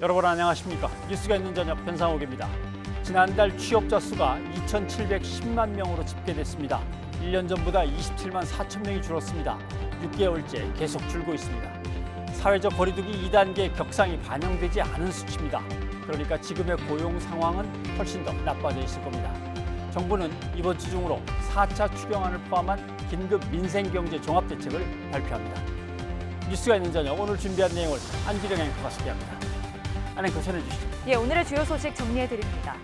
여러분 안녕하십니까? 뉴스가 있는 저녁 변상욱입니다. 지난달 취업자 수가 2,710만 명으로 집계됐습니다. 1년 전보다 27만 4천 명이 줄었습니다. 6개월째 계속 줄고 있습니다. 사회적 거리두기 2단계 격상이 반영되지 않은 수치입니다. 그러니까 지금의 고용 상황은 훨씬 더 나빠져 있을 겁니다. 정부는 이번 주 중으로 4차 추경안을 포함한 긴급 민생경제 종합대책을 발표합니다. 뉴스가 있는 저녁 오늘 준비한 내용을 안기령 앵커가 소개합니다. 앵커 전해주시죠. 예, 오늘의 주요 소식 정리해드립니다.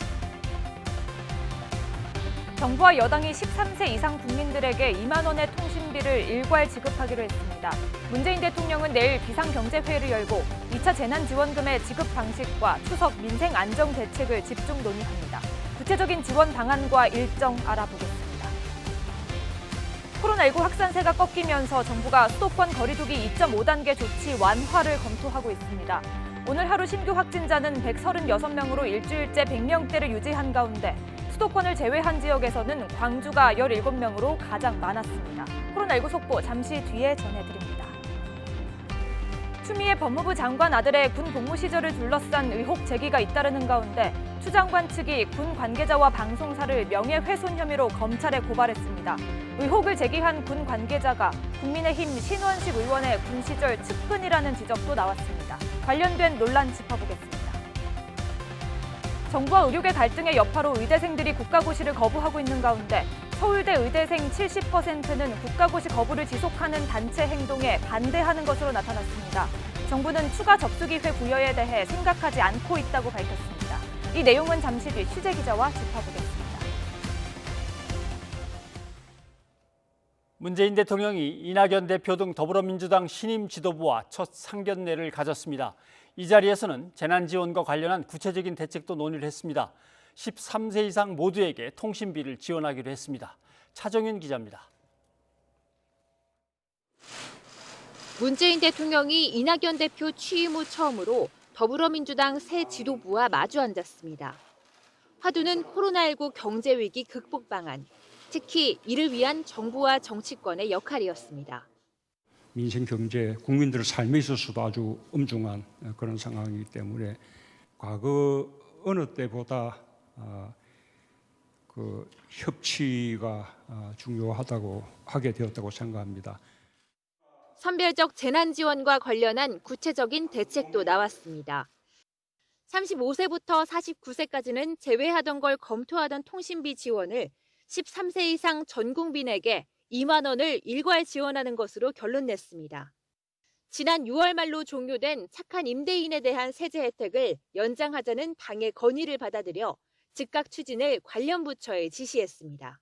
정부와 여당이 13세 이상 국민들에게 2만 원의 통신비를 일괄 지급하기로 했습니다. 문재인 대통령은 내일 비상경제회의를 열고 2차 재난지원금의 지급 방식과 추석 민생 안정 대책을 집중 논의합니다. 구체적인 지원 방안과 일정 알아보겠습니다. 코로나19 확산세가 꺾이면서 정부가 수도권 거리두기 2.5단계 조치 완화를 검토하고 있습니다. 오늘 하루 신규 확진자는 136명으로 일주일째 100명대를 유지한 가운데 수도권을 제외한 지역에서는 광주가 17명으로 가장 많았습니다. 코로나19 속보 잠시 뒤에 전해드립니다. 추미애 법무부 장관 아들의 군 복무 시절을 둘러싼 의혹 제기가 잇따르는 가운데 추 장관 측이 군 관계자와 방송사를 명예훼손 혐의로 검찰에 고발했습니다. 의혹을 제기한 군 관계자가 국민의힘 신원식 의원의 군 시절 측근이라는 지적도 나왔습니다. 관련된 논란 짚어보겠습니다. 정부와 의료계 갈등의 여파로 의대생들이 국가고시를 거부하고 있는 가운데 서울대 의대생 70%는 국가고시 거부를 지속하는 단체 행동에 반대하는 것으로 나타났습니다. 정부는 추가 접수기회 부여에 대해 생각하지 않고 있다고 밝혔습니다. 이 내용은 잠시 뒤 취재 기자와 짚어보겠습니다. 문재인 대통령이 이낙연 대표 등 더불어민주당 신임 지도부와 첫 상견례를 가졌습니다. 이 자리에서는 재난지원과 관련한 구체적인 대책도 논의를 했습니다. 13세 이상 모두에게 통신비를 지원하기로 했습니다. 차정윤 기자입니다. 문재인 대통령이 이낙연 대표 취임 후 처음으로 더불어민주당 새 지도부와 마주 앉았습니다. 화두는 코로나19 경제위기 극복 방안, 특히 이를 위한 정부와 정치권의 역할이었습니다. 민생 경제, 국민들의 삶에 있어서도 아주 엄중한 그런 상황이기 때문에 과거 어느 때보다 그 협치가 중요하다고 하게 되었다고 생각합니다. 선별적 재난 지원과 관련한 구체적인 대책도 나왔습니다. 35세부터 49세까지는 제외하던 걸 검토하던 통신비 지원을 13세 이상 전 국민에게 2만 원을 일괄 지원하는 것으로 결론 냈습니다. 지난 6월 말로 종료된 착한 임대인에 대한 세제 혜택을 연장하자는 당의 건의를 받아들여 즉각 추진을 관련 부처에 지시했습니다.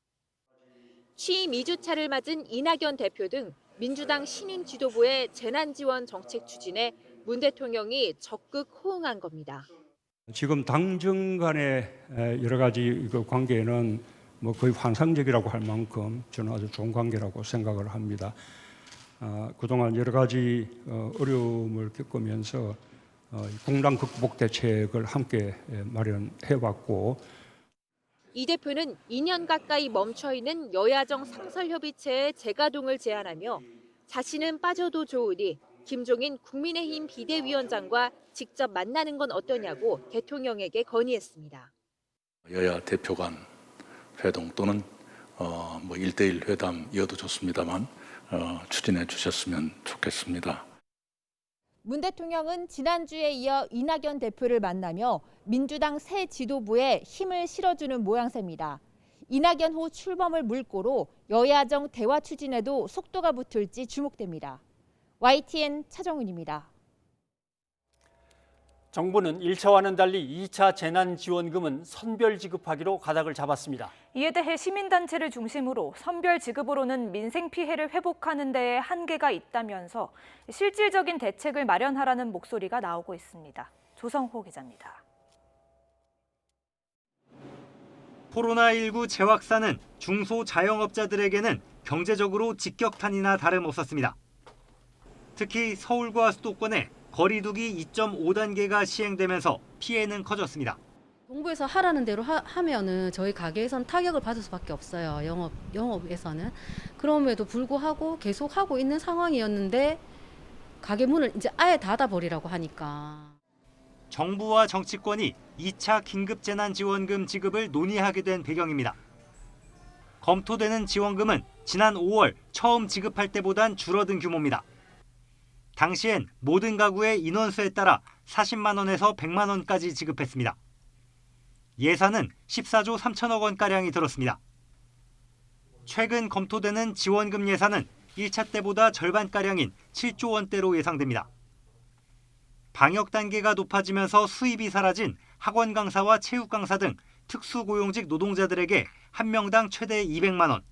취임 2주차를 맞은 이낙연 대표 등 민주당 신임 지도부의 재난지원 정책 추진에 문 대통령이 적극 호응한 겁니다. 지금 당정 간의 여러 가지 그 관계는 거의 환상적이라고 할 만큼 저는 아주 좋은 관계라고 생각을 합니다. 그동안 여러 가지 어려움을 겪으면서 공란 극복 대책을 함께 마련해왔고 이 대표는 2년 가까이 멈춰있는 여야정 상설협의체의 재가동을 제안하며 자신은 빠져도 좋으니 김종인 국민의힘 비대위원장과 직접 만나는 건 어떠냐고 대통령에게 건의했습니다. 여야 대표 간 회동 또는 1대1 회담이어도 좋습니다만 추진해 주셨으면 좋겠습니다. 문 대통령은 지난주에 이어 이낙연 대표를 만나며 민주당 새 지도부에 힘을 실어주는 모양새입니다. 이낙연 후 출범을 물꼬로 여야정 대화 추진에도 속도가 붙을지 주목됩니다. YTN 차정은입니다. 정부는 1차와는 달리 2차 재난지원금은 선별 지급하기로 가닥을 잡았습니다. 이에 대해 시민단체를 중심으로 선별 지급으로는 민생 피해를 회복하는 데에 한계가 있다면서 실질적인 대책을 마련하라는 목소리가 나오고 있습니다. 조성호 기자입니다. 코로나19 재확산은 중소자영업자들에게는 경제적으로 직격탄이나 다름없었습니다. 특히 서울과 수도권에 거리두기 2.5단계가 시행되면서 피해는 커졌습니다. 정부에서 하라는 대로 하면은 저희 가게에서는 타격을 받을 수밖에 없어요. 영업에서는. 그럼에도 불구하고 계속 하고 있는 상황이었는데 가게 문을 이제 아예 닫아버리라고 하니까. 정부와 정치권이 2차 긴급재난지원금 지급을 논의하게 된 배경입니다. 검토되는 지원금은 지난 5월 처음 지급할 때보단 줄어든 규모입니다. 당시엔 모든 가구의 인원수에 따라 40만 원에서 100만 원까지 지급했습니다. 예산은 14조 3천억 원가량이 들었습니다. 최근 검토되는 지원금 예산은 1차 때보다 절반가량인 7조 원대로 예상됩니다. 방역 단계가 높아지면서 수입이 사라진 학원 강사와 체육 강사 등 특수고용직 노동자들에게 한 명당 최대 200만 원,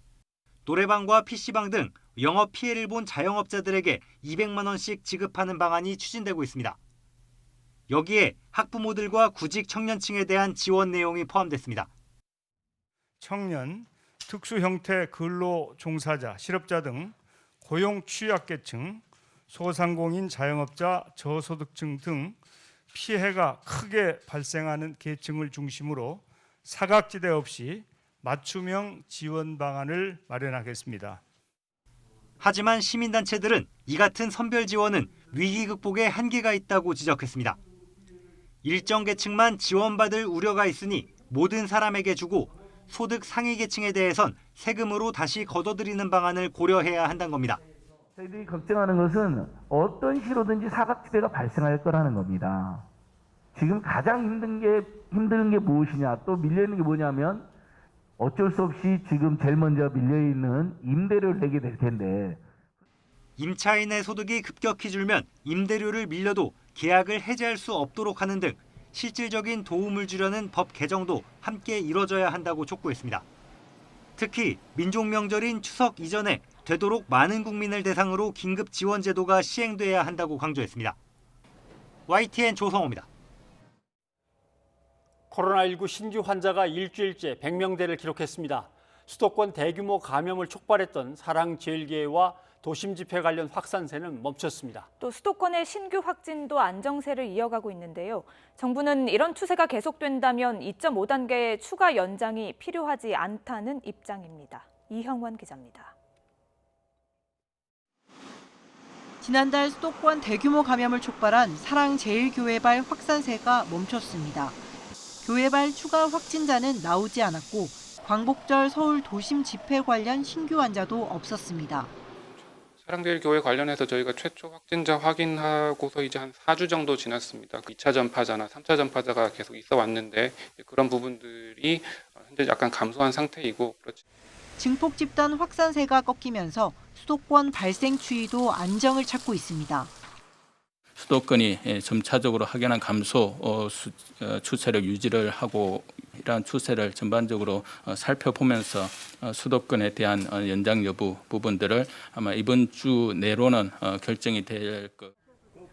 노래방과 PC방 등 영업 피해를 본 자영업자들에게 200만 원씩 지급하는 방안이 추진되고 있습니다. 여기에 학부모들과 구직 청년층에 대한 지원 내용이 포함됐습니다. 청년, 특수 형태 근로 종사자, 실업자 등 고용 취약계층, 소상공인 자영업자, 저소득층 등 피해가 크게 발생하는 계층을 중심으로 사각지대 없이 맞춤형 지원 방안을 마련하겠습니다. 하지만 시민단체들은 이 같은 선별 지원은 위기 극복에 한계가 있다고 지적했습니다. 일정 계층만 지원받을 우려가 있으니 모든 사람에게 주고 소득 상위 계층에 대해선 세금으로 다시 걷어들이는 방안을 고려해야 한다는 겁니다. 저희들이 걱정하는 것은 어떤 시로든지 사각지대가 발생할 거라는 겁니다. 지금 가장 힘든 게 무엇이냐, 또 밀려있는 게 뭐냐면 어쩔 수 없이 지금 제일 먼저 밀려있는 임대료를 내게 될 텐데, 임차인의 소득이 급격히 줄면 임대료를 밀려도 계약을 해지할 수 없도록 하는 등 실질적인 도움을 주려는 법 개정도 함께 이뤄져야 한다고 촉구했습니다. 특히 민족 명절인 추석 이전에 되도록 많은 국민을 대상으로 긴급 지원 제도가 시행돼야 한다고 강조했습니다. YTN 조성호입니다. 코로나19 신규 환자가 일주일째 100명대를 기록했습니다. 수도권 대규모 감염을 촉발했던 사랑제일교회와 도심 집회 관련 확산세는 멈췄습니다. 또 수도권의 신규 확진도 안정세를 이어가고 있는데요. 정부는 이런 추세가 계속된다면 2.5단계의 추가 연장이 필요하지 않다는 입장입니다. 이형원 기자입니다. 지난달 수도권 대규모 감염을 촉발한 사랑제일교회발 확산세가 멈췄습니다. 교회발 추가 확진자는 나오지 않았고 광복절 서울 도심 집회 관련 신규 환자도 없었습니다. 사랑제일교회 관련해서 저희가 최초 확진자 확인하고서 이제 한 4주 정도 지났습니다. 2차 전파자나 3차 전파자가 계속 있어 왔는데 그런 부분들이 현재 약간 감소한 상태이고 그렇지. 증폭 집단 확산세가 꺾이면서 수도권 발생 추이도 안정을 찾고 있습니다. 수도권이 점차적으로 확연한 감소 추세를 유지를 하고 이러한 추세를 전반적으로 살펴보면서 수도권에 대한 연장 여부 부분들을 아마 이번 주 내로는 결정이 될 것.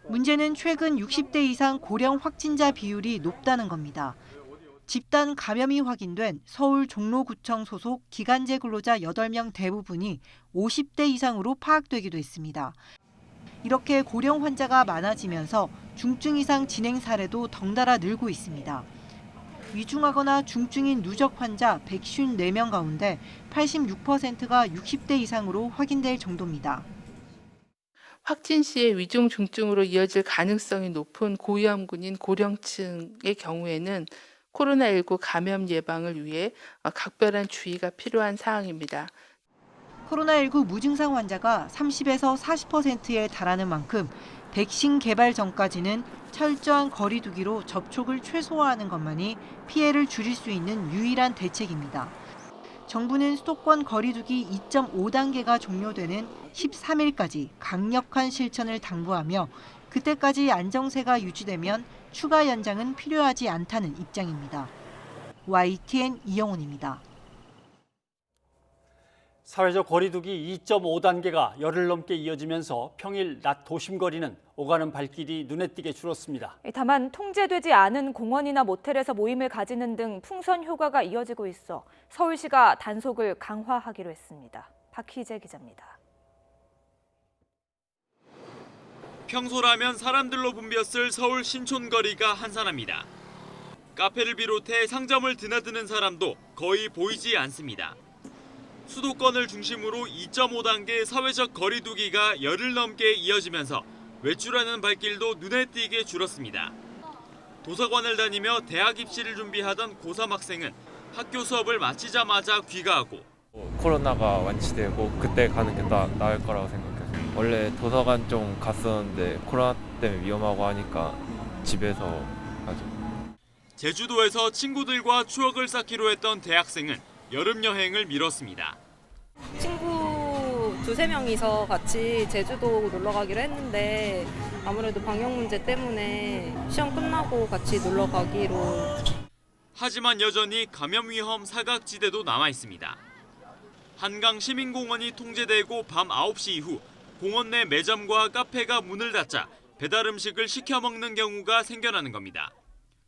문제는 최근 60대 이상 고령 확진자 비율이 높다는 겁니다. 집단 감염이 확인된 서울 종로구청 소속 기간제 근로자 8명 대부분이 50대 이상으로 파악되기도 했습니다. 이렇게 고령 환자가 많아지면서 중증 이상 진행 사례도 덩달아 늘고 있습니다. 위중하거나 중증인 누적 환자 154명 가운데 86%가 60대 이상으로 확인될 정도입니다. 확진 시에 위중 중증으로 이어질 가능성이 높은 고위험군인 고령층의 경우에는 코로나19 감염 예방을 위해 각별한 주의가 필요한 사항입니다. 코로나19 무증상 환자가 30에서 40%에 달하는 만큼 백신 개발 전까지는 철저한 거리 두기로 접촉을 최소화하는 것만이 피해를 줄일 수 있는 유일한 대책입니다. 정부는 수도권 거리 두기 2.5단계가 종료되는 13일까지 강력한 실천을 당부하며 그때까지 안정세가 유지되면 추가 연장은 필요하지 않다는 입장입니다. YTN 이영훈입니다. 사회적 거리두기 2.5단계가 열흘 넘게 이어지면서 평일 낮 도심거리는 오가는 발길이 눈에 띄게 줄었습니다. 다만 통제되지 않은 공원이나 모텔에서 모임을 가지는 등 풍선 효과가 이어지고 있어 서울시가 단속을 강화하기로 했습니다. 박희재 기자입니다. 평소라면 사람들로 붐볐을 서울 신촌거리가 한산합니다. 카페를 비롯해 상점을 드나드는 사람도 거의 보이지 않습니다. 수도권을 중심으로 2.5단계 사회적 거리두기가 열흘 넘게 이어지면서 외출하는 발길도 눈에 띄게 줄었습니다. 도서관을 다니며 대학 입시를 준비하던 고3 학생은 학교 수업을 마치자마자 귀가하고 코로나가 완치되고 그때 가는 게 나을 거라고 생각해요. 원래 도서관 좀 갔었는데 코로나 때문에 위험하고 하니까 집에서 가죠. 제주도에서 친구들과 추억을 쌓기로 했던 대학생은 여름 여행을 미뤘습니다. 친구 2-3명이서 같이 제주도 놀러 가기로 했는데 아무래도 방역 문제 때문에 시험 끝나고 같이 놀러 가기로. 하지만 여전히 감염 위험 사각지대도 남아 있습니다. 한강 시민공원이 통제되고 밤 9시 이후 공원 내 매점과 카페가 문을 닫자 배달 음식을 시켜 먹는 경우가 생겨나는 겁니다.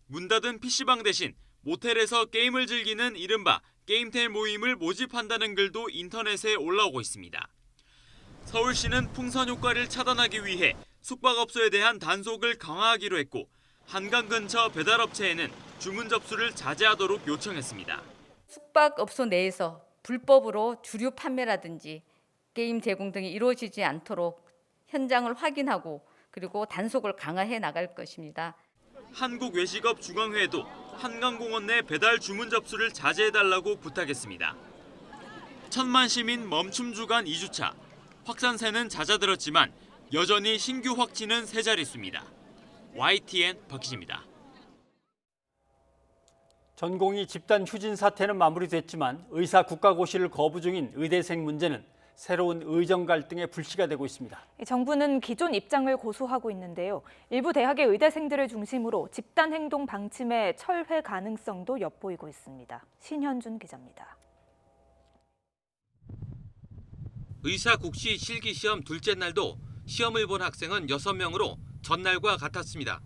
문 닫은 PC방 대신 모텔에서 게임을 즐기는 이른바 게임텔 모임을 모집한다는 글도 인터넷에 올라오고 있습니다. 서울시는 풍선 효과를 차단하기 위해 숙박업소에 대한 단속을 강화하기로 했고 한강 근처 배달업체에는 주문 접수를 자제하도록 요청했습니다. 숙박업소 내에서 불법으로 주류 판매라든지 게임 제공 등이 이루어지지 않도록 현장을 확인하고 그리고 단속을 강화해 나갈 것입니다. 한국외식업 중앙회도 한강공원 내 배달 주문 접수를 자제해달라고 부탁했습니다. 천만 시민 멈춤 주간 2주차. 확산세는 잦아들었지만 여전히 신규 확진은 세 자릿수입니다. YTN 박희진입니다. 전공의 집단 휴진 사태는 마무리됐지만 의사 국가고시를 거부 중인 의대생 문제는 새로운 의정 갈등의 불씨가 되고 있습니다. 정부는 기존 입장을 고수하고 있는데요. 일부 대학의 의대생들을 중심으로 집단 행동 방침의 철회 가능성도 엿보이고 있습니다. 신현준 기자입니다. 의사국시 실기시험 둘째 날도 시험을 본 학생은 6명으로 전날과 같았습니다.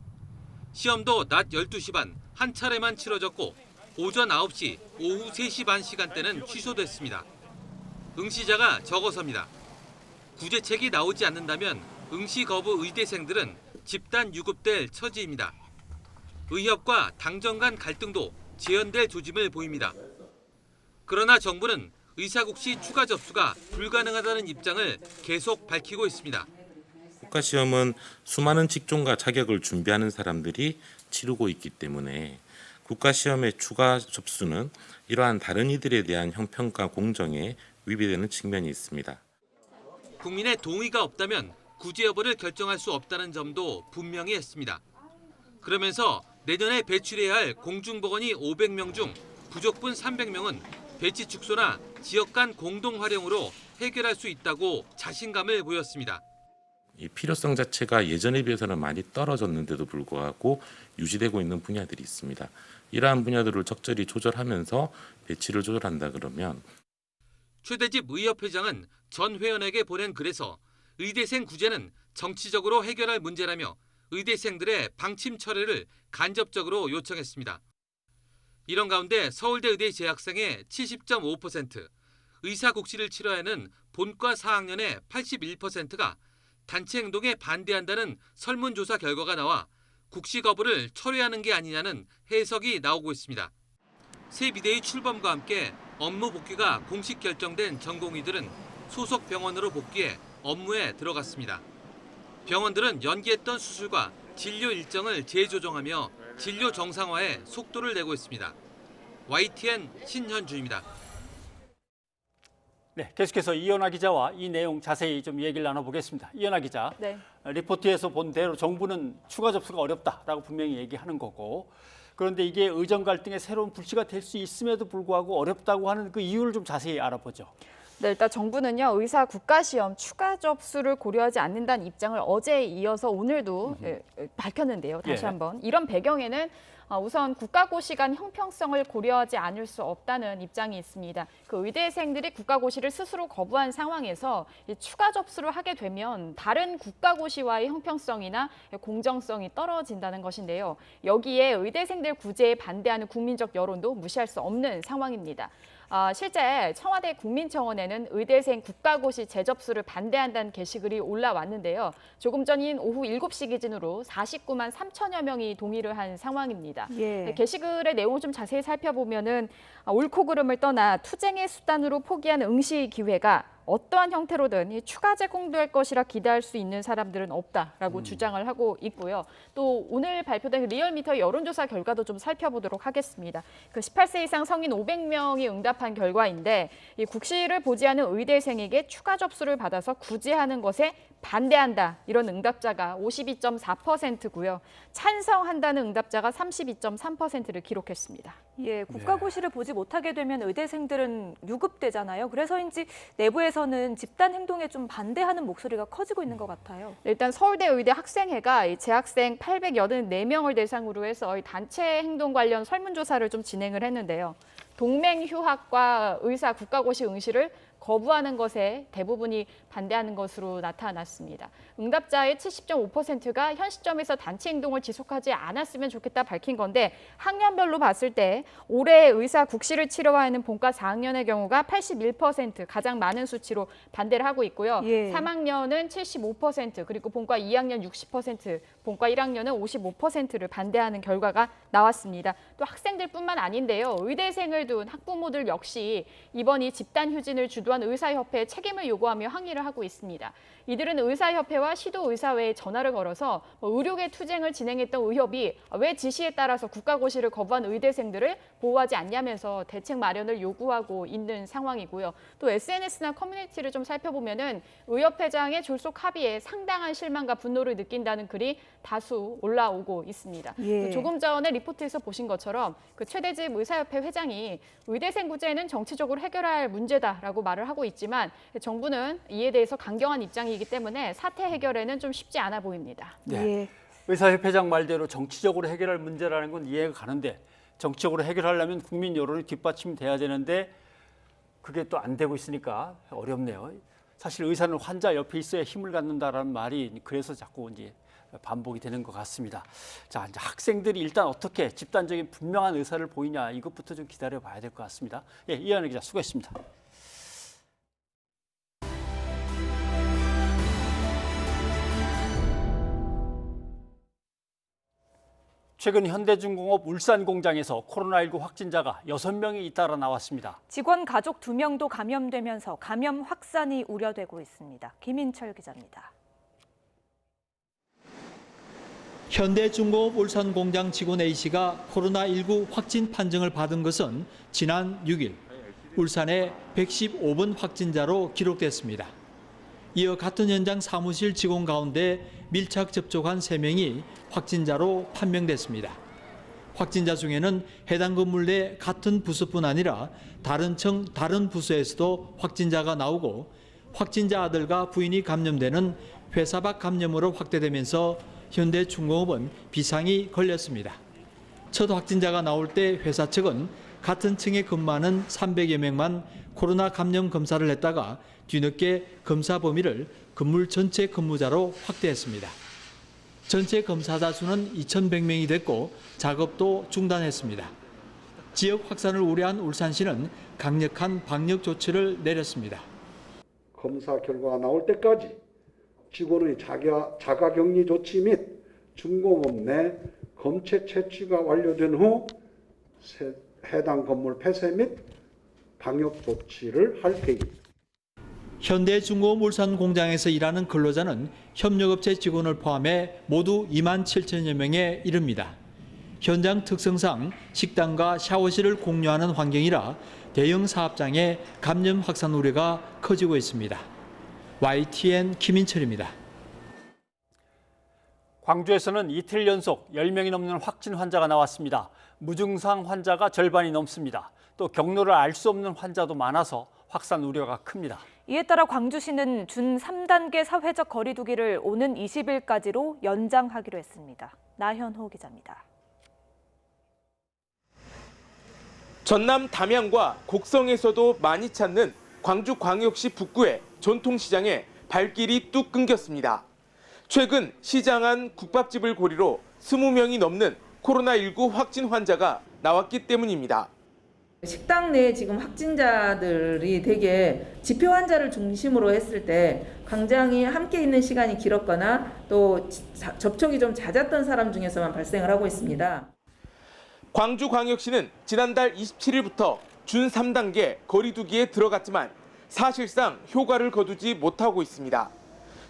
시험도 낮 12시 반 한 차례만 치러졌고 오전 9시, 오후 3시 반 시간대는 취소됐습니다. 응시자가 적어서입니다. 구제책이 나오지 않는다면 응시 거부 의대생들은 집단 유급될 처지입니다. 의협과 당정 간 갈등도 재현될 조짐을 보입니다. 그러나 정부는 의사국시 추가 접수가 불가능하다는 입장을 계속 밝히고 있습니다. 국가시험은 수많은 직종과 자격을 준비하는 사람들이 치르고 있기 때문에 국가시험의 추가 접수는 이러한 다른 이들에 대한 형평과 공정에 위배되는 측면이 있습니다. 국민의 동의가 없다면 구제 여부를 결정할 수 없다는 점도 분명히 했습니다. 그러면서 내년에 배출해야 할 공중보건이 500명 중 부족분 300명은 배치 축소나 지역 간 공동 활용으로 해결할 수 있다고 자신감을 보였습니다. 이 필요성 자체가 예전에 비해서는 많이 떨어졌는데도 불구하고 유지되고 있는 분야들이 있습니다. 이러한 분야들을 적절히 조절하면서 배치를 조절한다 그러면 최대집 의협회장은 전 회원에게 보낸 글에서 의대생 구제는 정치적으로 해결할 문제라며 의대생들의 방침 철회를 간접적으로 요청했습니다. 이런 가운데 서울대 의대 재학생의 70.5%, 의사국시를 치러야 하는 본과 4학년의 81%가 단체 행동에 반대한다는 설문조사 결과가 나와 국시 거부를 철회하는 게 아니냐는 해석이 나오고 있습니다. 새 비대위 출범과 함께 업무 복귀가 공식 결정된 전공의들은 소속 병원으로 복귀해 업무에 들어갔습니다. 병원들은 연기했던 수술과 진료 일정을 재조정하며 진료 정상화에 속도를 내고 있습니다. YTN 신현주입니다. 네, 계속해서 이현아 기자와 이 내용 자세히 좀 얘기를 나눠보겠습니다. 이현아 기자, 네. 리포트에서 본 대로 정부는 추가 접수가 어렵다라고 분명히 얘기하는 거고, 그런데 이게 의정 갈등의 새로운 불씨가 될 수 있음에도 불구하고 어렵다고 하는 그 이유를 좀 자세히 알아보죠. 네, 일단 정부는요, 의사 국가시험 추가 접수를 고려하지 않는다는 입장을 어제에 이어서 오늘도 밝혔는데요. 다시 한번 이런 배경에는 우선 국가고시 간 형평성을 고려하지 않을 수 없다는 입장이 있습니다. 그 의대생들이 국가고시를 스스로 거부한 상황에서 추가 접수를 하게 되면 다른 국가고시와의 형평성이나 공정성이 떨어진다는 것인데요. 여기에 의대생들 구제에 반대하는 국민적 여론도 무시할 수 없는 상황입니다. 실제 청와대 국민청원에는 의대생 국가고시 재접수를 반대한다는 게시글이 올라왔는데요. 조금 전인 오후 7시 기준으로 49만 3천여 명이 동의를 한 상황입니다. 게시글의 내용을 좀 자세히 살펴보면은 옳고 그름을 떠나 투쟁의 수단으로 포기한 응시 기회가 어떠한 형태로든 이 추가 제공될 것이라 기대할 수 있는 사람들은 없다라고 주장을 하고 있고요. 또 오늘 발표된 리얼미터 여론조사 결과도 좀 살펴보도록 하겠습니다. 그 18세 이상 성인 500명이 응답한 결과인데 이 국시를 보지 않은 의대생에게 추가 접수를 받아서 굳이 하는 것에 반대한다 이런 응답자가 52.4%고요. 찬성한다는 응답자가 32.3%를 기록했습니다. 예, 국가고시를 보지 못하게 되면 의대생들은 유급되잖아요. 그래서인지 내부에서는 집단 행동에 좀 반대하는 목소리가 커지고 있는 것 같아요. 일단 서울대 의대 학생회가 이 재학생 884명을 대상으로 해서 이 단체 행동 관련 설문조사를 좀 진행을 했는데요. 동맹휴학과 의사 국가고시 응시를 거부하는 것에 대부분이 반대하는 것으로 나타났습니다. 응답자의 70.5%가 현 시점에서 단체 행동을 지속하지 않았으면 좋겠다 밝힌 건데 학년별로 봤을 때 올해 의사 국시를 치러야 하는 본과 4학년의 경우가 81% 가장 많은 수치로 반대를 하고 있고요. 3학년은 75% 그리고 본과 2학년 60%, 본과 1학년은 55%를 반대하는 결과가 나왔습니다. 또 학생들뿐만 아닌데요. 의대생을 둔 학부모들 역시 이번 이 집단 휴진을 주도한 의사협회에 책임을 요구하며 항의를 하고 있습니다. 이들은 의사협회와 시도의사회에 전화를 걸어서 의료계 투쟁을 진행했던 의협이 왜 지시에 따라서 국가고시를 거부한 의대생들을 보호하지 않냐면서 대책 마련을 요구하고 있는 상황이고요. 또 SNS나 커뮤니티를 좀 살펴보면은 의협회장의 졸속 합의에 상당한 실망과 분노를 느낀다는 글이 다수 올라오고 있습니다. 예. 조금 전에 리포트에서 보신 것처럼 그 최대집 의사협회 회장이 의대생 구제는 정치적으로 해결할 문제다라고 말을 하고 있지만 정부는 이에 대해서 강경한 입장이기 때문에 사태 해결에는 좀 쉽지 않아 보입니다. 네. 의사협회장 말대로 정치적으로 해결할 문제라는 건 이해가 가는데 정치적으로 해결하려면 국민 여론이 뒷받침이 돼야 되는데 그게 또 안 되고 있으니까 어렵네요. 사실 의사는 환자 옆에 있어야 힘을 갖는다라는 말이 그래서 자꾸 이제 반복이 되는 것 같습니다. 자, 이제 학생들이 일단 어떻게 집단적인 분명한 의사를 보이냐 이것부터 좀 기다려봐야 될 것 같습니다. 예, 이하늘 기자 수고했습니다. 최근 현대중공업 울산 공장에서 코로나19 확진자가 6명이 잇따라 나왔습니다. 직원 가족 2명도 감염되면서 감염 확산이 우려되고 있습니다. 김인철 기자입니다. 현대중공업 울산 공장 직원 A씨가 코로나19 확진 판정을 받은 것은 지난 6일 울산의 115번 확진자로 기록됐습니다. 이어 같은 현장 사무실 직원 가운데 밀착 접촉한 3명이 확진자로 판명됐습니다. 확진자 중에는 해당 건물 내 같은 부서뿐 아니라 다른 청, 다른 부서에서도 확진자가 나오고 확진자 아들과 부인이 감염되는 회사 밖 감염으로 확대되면서 현대중공업은 비상이 걸렸습니다. 첫 확진자가 나올 때 회사 측은 같은 층에 근무하는 300여 명만 코로나 감염 검사를 했다가 뒤늦게 검사 범위를 건물 전체 근무자로 확대했습니다. 전체 검사자 수는 2,100명이 됐고 작업도 중단했습니다. 지역 확산을 우려한 울산시는 강력한 방역 조치를 내렸습니다. 검사 결과가 나올 때까지 직원의 자가격리 조치 및 중공업 내 검체 채취가 완료된 후 해당 건물 폐쇄 및 방역 조치를 할 계획입니다. 현대중공업 울산 공장에서 일하는 근로자는 협력업체 직원을 포함해 모두 2만 7천여 명에 이릅니다. 현장 특성상 식당과 샤워실을 공유하는 환경이라 대형 사업장의 감염 확산 우려가 커지고 있습니다. YTN 김인철입니다. 광주에서는 이틀 연속 10명이 넘는 확진 환자가 나왔습니다. 무증상 환자가 절반이 넘습니다. 또 경로를 알 수 없는 환자도 많아서 확산 우려가 큽니다. 이에 따라 광주시는 준 3단계 사회적 거리 두기를 오는 20일까지로 연장하기로 했습니다. 나현호 기자입니다. 전남 담양과 곡성에서도 많이 찾는 광주광역시 북구의 전통시장에 발길이 뚝 끊겼습니다. 최근 시장 안 국밥집을 고리로 20명이 넘는 코로나19 확진 환자가 나왔기 때문입니다. 식당 내에 지금 확진자들이 되게 지표 환자를 중심으로 했을 때 굉장히 함께 있는 시간이 길었거나 또 접촉이 좀 잦았던 사람 중에서만 발생을 하고 있습니다. 광주광역시는 지난달 27일부터 준 3단계 거리 두기에 들어갔지만 사실상 효과를 거두지 못하고 있습니다.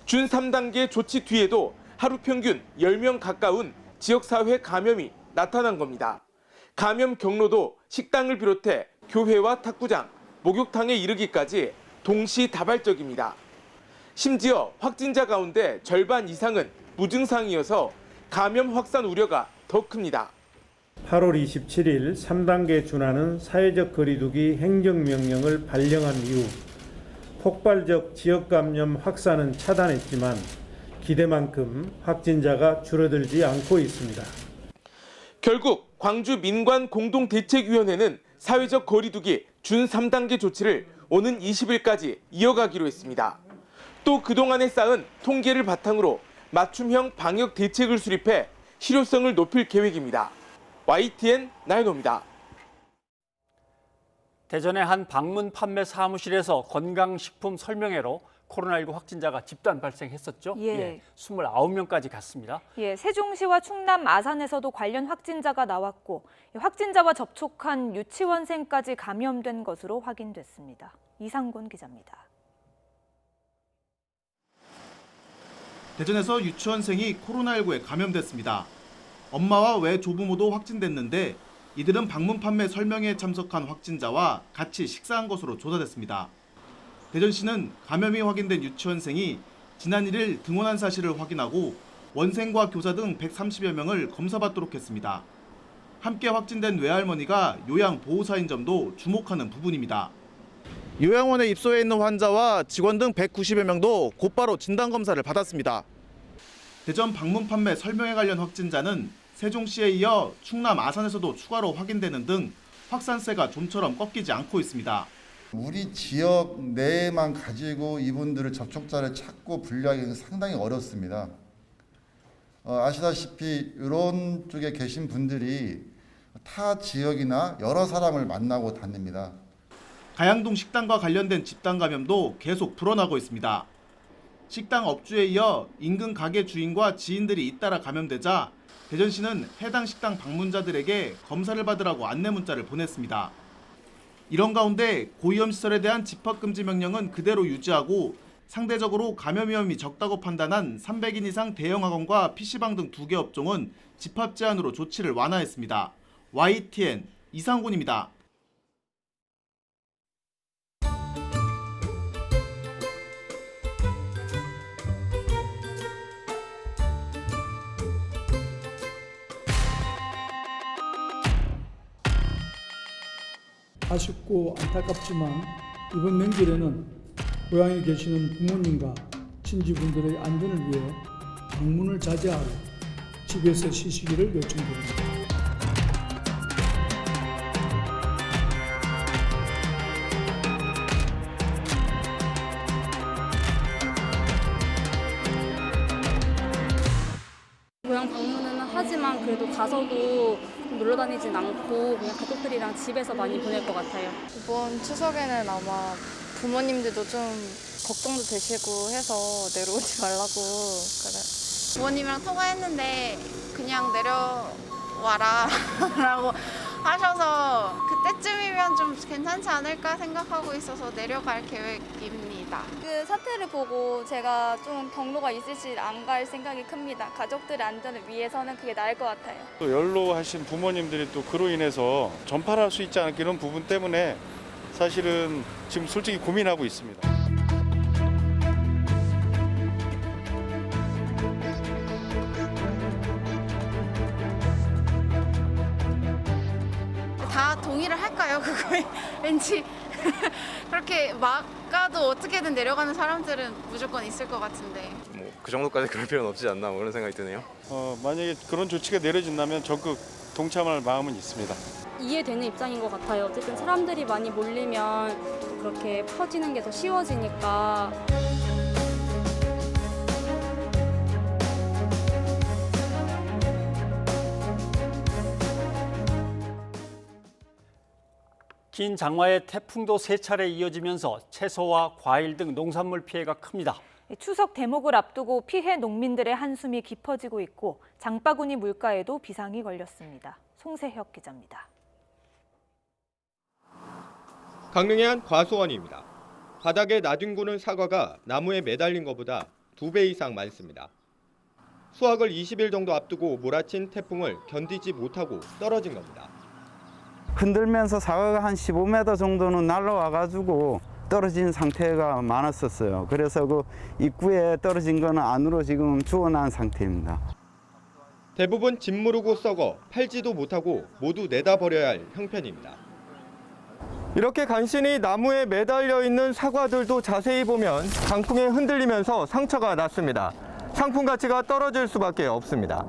준 3단계 조치 뒤에도 하루 평균 10명 가까운 지역사회 감염이 나타난 겁니다. 감염 경로도 식당을 비롯해 교회와 탁구장, 목욕탕에 이르기까지 동시다발적입니다. 심지어 확진자 가운데 절반 이상은 무증상이어서 감염 확산 우려가 더 큽니다. 8월 27일 3단계 준하는 사회적 거리두기 행정명령을 발령한 이후 폭발적 지역 감염 확산은 차단했지만 기대만큼 확진자가 줄어들지 않고 있습니다. 결국 광주 민관 공동대책위원회는 사회적 거리두기 준 3단계 조치를 오는 20일까지 이어가기로 했습니다. 또 그동안에 쌓은 통계를 바탕으로 맞춤형 방역 대책을 수립해 실효성을 높일 계획입니다. YTN 나연호입니다. 대전의 한 방문 판매 사무실에서 건강식품 설명회로 코로나19 확진자가 집단 발생했었죠. 예. 29명까지 갔습니다. 예, 세종시와 충남 아산에서도 관련 확진자가 나왔고 확진자와 접촉한 유치원생까지 감염된 것으로 확인됐습니다. 이상곤 기자입니다. 대전에서 유치원생이 코로나19에 감염됐습니다. 엄마와 외조부모도 확진됐는데 이들은 방문 판매 설명회에 참석한 확진자와 같이 식사한 것으로 조사됐습니다. 대전시는 감염이 확인된 유치원생이 지난 1일 등원한 사실을 확인하고 원생과 교사 등 130여 명을 검사받도록 했습니다. 함께 확진된 외할머니가 요양보호사인 점도 주목하는 부분입니다. 요양원에 입소해 있는 환자와 직원 등 190여 명도 곧바로 진단검사를 받았습니다. 대전 방문 판매 설명회 관련 확진자는 세종시에 이어 충남 아산에서도 추가로 확인되는 등 확산세가 좀처럼 꺾이지 않고 있습니다. 우리 지역 내에만 가지고 이분들을 접촉자를 찾고 분류하기는 상당히 어렵습니다. 아시다시피 이런 쪽에 계신 분들이 타 지역이나 여러 사람을 만나고 다닙니다. 가양동 식당과 관련된 집단 감염도 계속 불어나고 있습니다. 식당 업주에 이어 인근 가게 주인과 지인들이 잇따라 감염되자 대전시는 해당 식당 방문자들에게 검사를 받으라고 안내 문자를 보냈습니다. 이런 가운데 고위험시설에 대한 집합금지 명령은 그대로 유지하고 상대적으로 감염 위험이 적다고 판단한 300인 이상 대형 학원과 PC방 등 2개 업종은 집합 제한으로 조치를 완화했습니다. YTN 이상곤입니다. 아쉽고 안타깝지만 이번 명절에는 고향에 계시는 부모님과 친지분들의 안전을 위해 방문을 자제하고 집에서 쉬시기를 요청드립니다. 고향 방문은 하지만 그래도 가서도 놀러 다니진 않고 그냥 가족들이랑 집에서 많이 보낼 것 같아요. 이번 추석에는 아마 부모님들도 좀 걱정도 되시고 해서 내려오지 말라고 그래. 부모님이랑 통화했는데 그냥 내려와라 라고 하셔서 그때쯤이면 좀 괜찮지 않을까 생각하고 있어서 내려갈 계획입니다. 그 사태를 보고 제가 좀 경로가 있으시 안 갈 생각이 큽니다. 가족들의 안전을 위해서는 그게 나을 것 같아요. 또 연로하신 부모님들이 또 그로 인해서 전파할 수 있지 않을까 이런 부분 때문에 사실은 지금 솔직히 고민하고 있습니다. 다 동의를 할까요? 그거에 왠지 그렇게 막가도 어떻게든 내려가는 사람들은 무조건 있을 것 같은데. 뭐 그 정도까지 그럴 필요는 없지 않나 그런 생각이 드네요. 만약에 그런 조치가 내려진다면 적극 동참할 마음은 있습니다. 이해되는 입장인 것 같아요. 어쨌든 사람들이 많이 몰리면 그렇게 퍼지는 게 더 쉬워지니까. 긴 장마에 태풍도 3차례 이어지면서 채소와 과일 등 농산물 피해가 큽니다. 추석 대목을 앞두고 피해 농민들의 한숨이 깊어지고 있고 장바구니 물가에도 비상이 걸렸습니다. 송세혁 기자입니다. 강릉의 한 과수원입니다. 바닥에 나뒹구는 사과가 나무에 매달린 것보다 2배 이상 많습니다. 수확을 20일 정도 앞두고 몰아친 태풍을 견디지 못하고 떨어진 겁니다. 흔들면서 사과가 한 15m 정도는 날아와가지고 떨어진 상태가 많았었어요. 그래서 그 입구에 떨어진 거는 안으로 지금 주워난 상태입니다. 대부분 짓무르고 썩어 팔지도 못하고 모두 내다버려야 할 형편입니다. 이렇게 간신히 나무에 매달려 있는 사과들도 자세히 보면 강풍에 흔들리면서 상처가 났습니다. 상품 가치가 떨어질 수밖에 없습니다.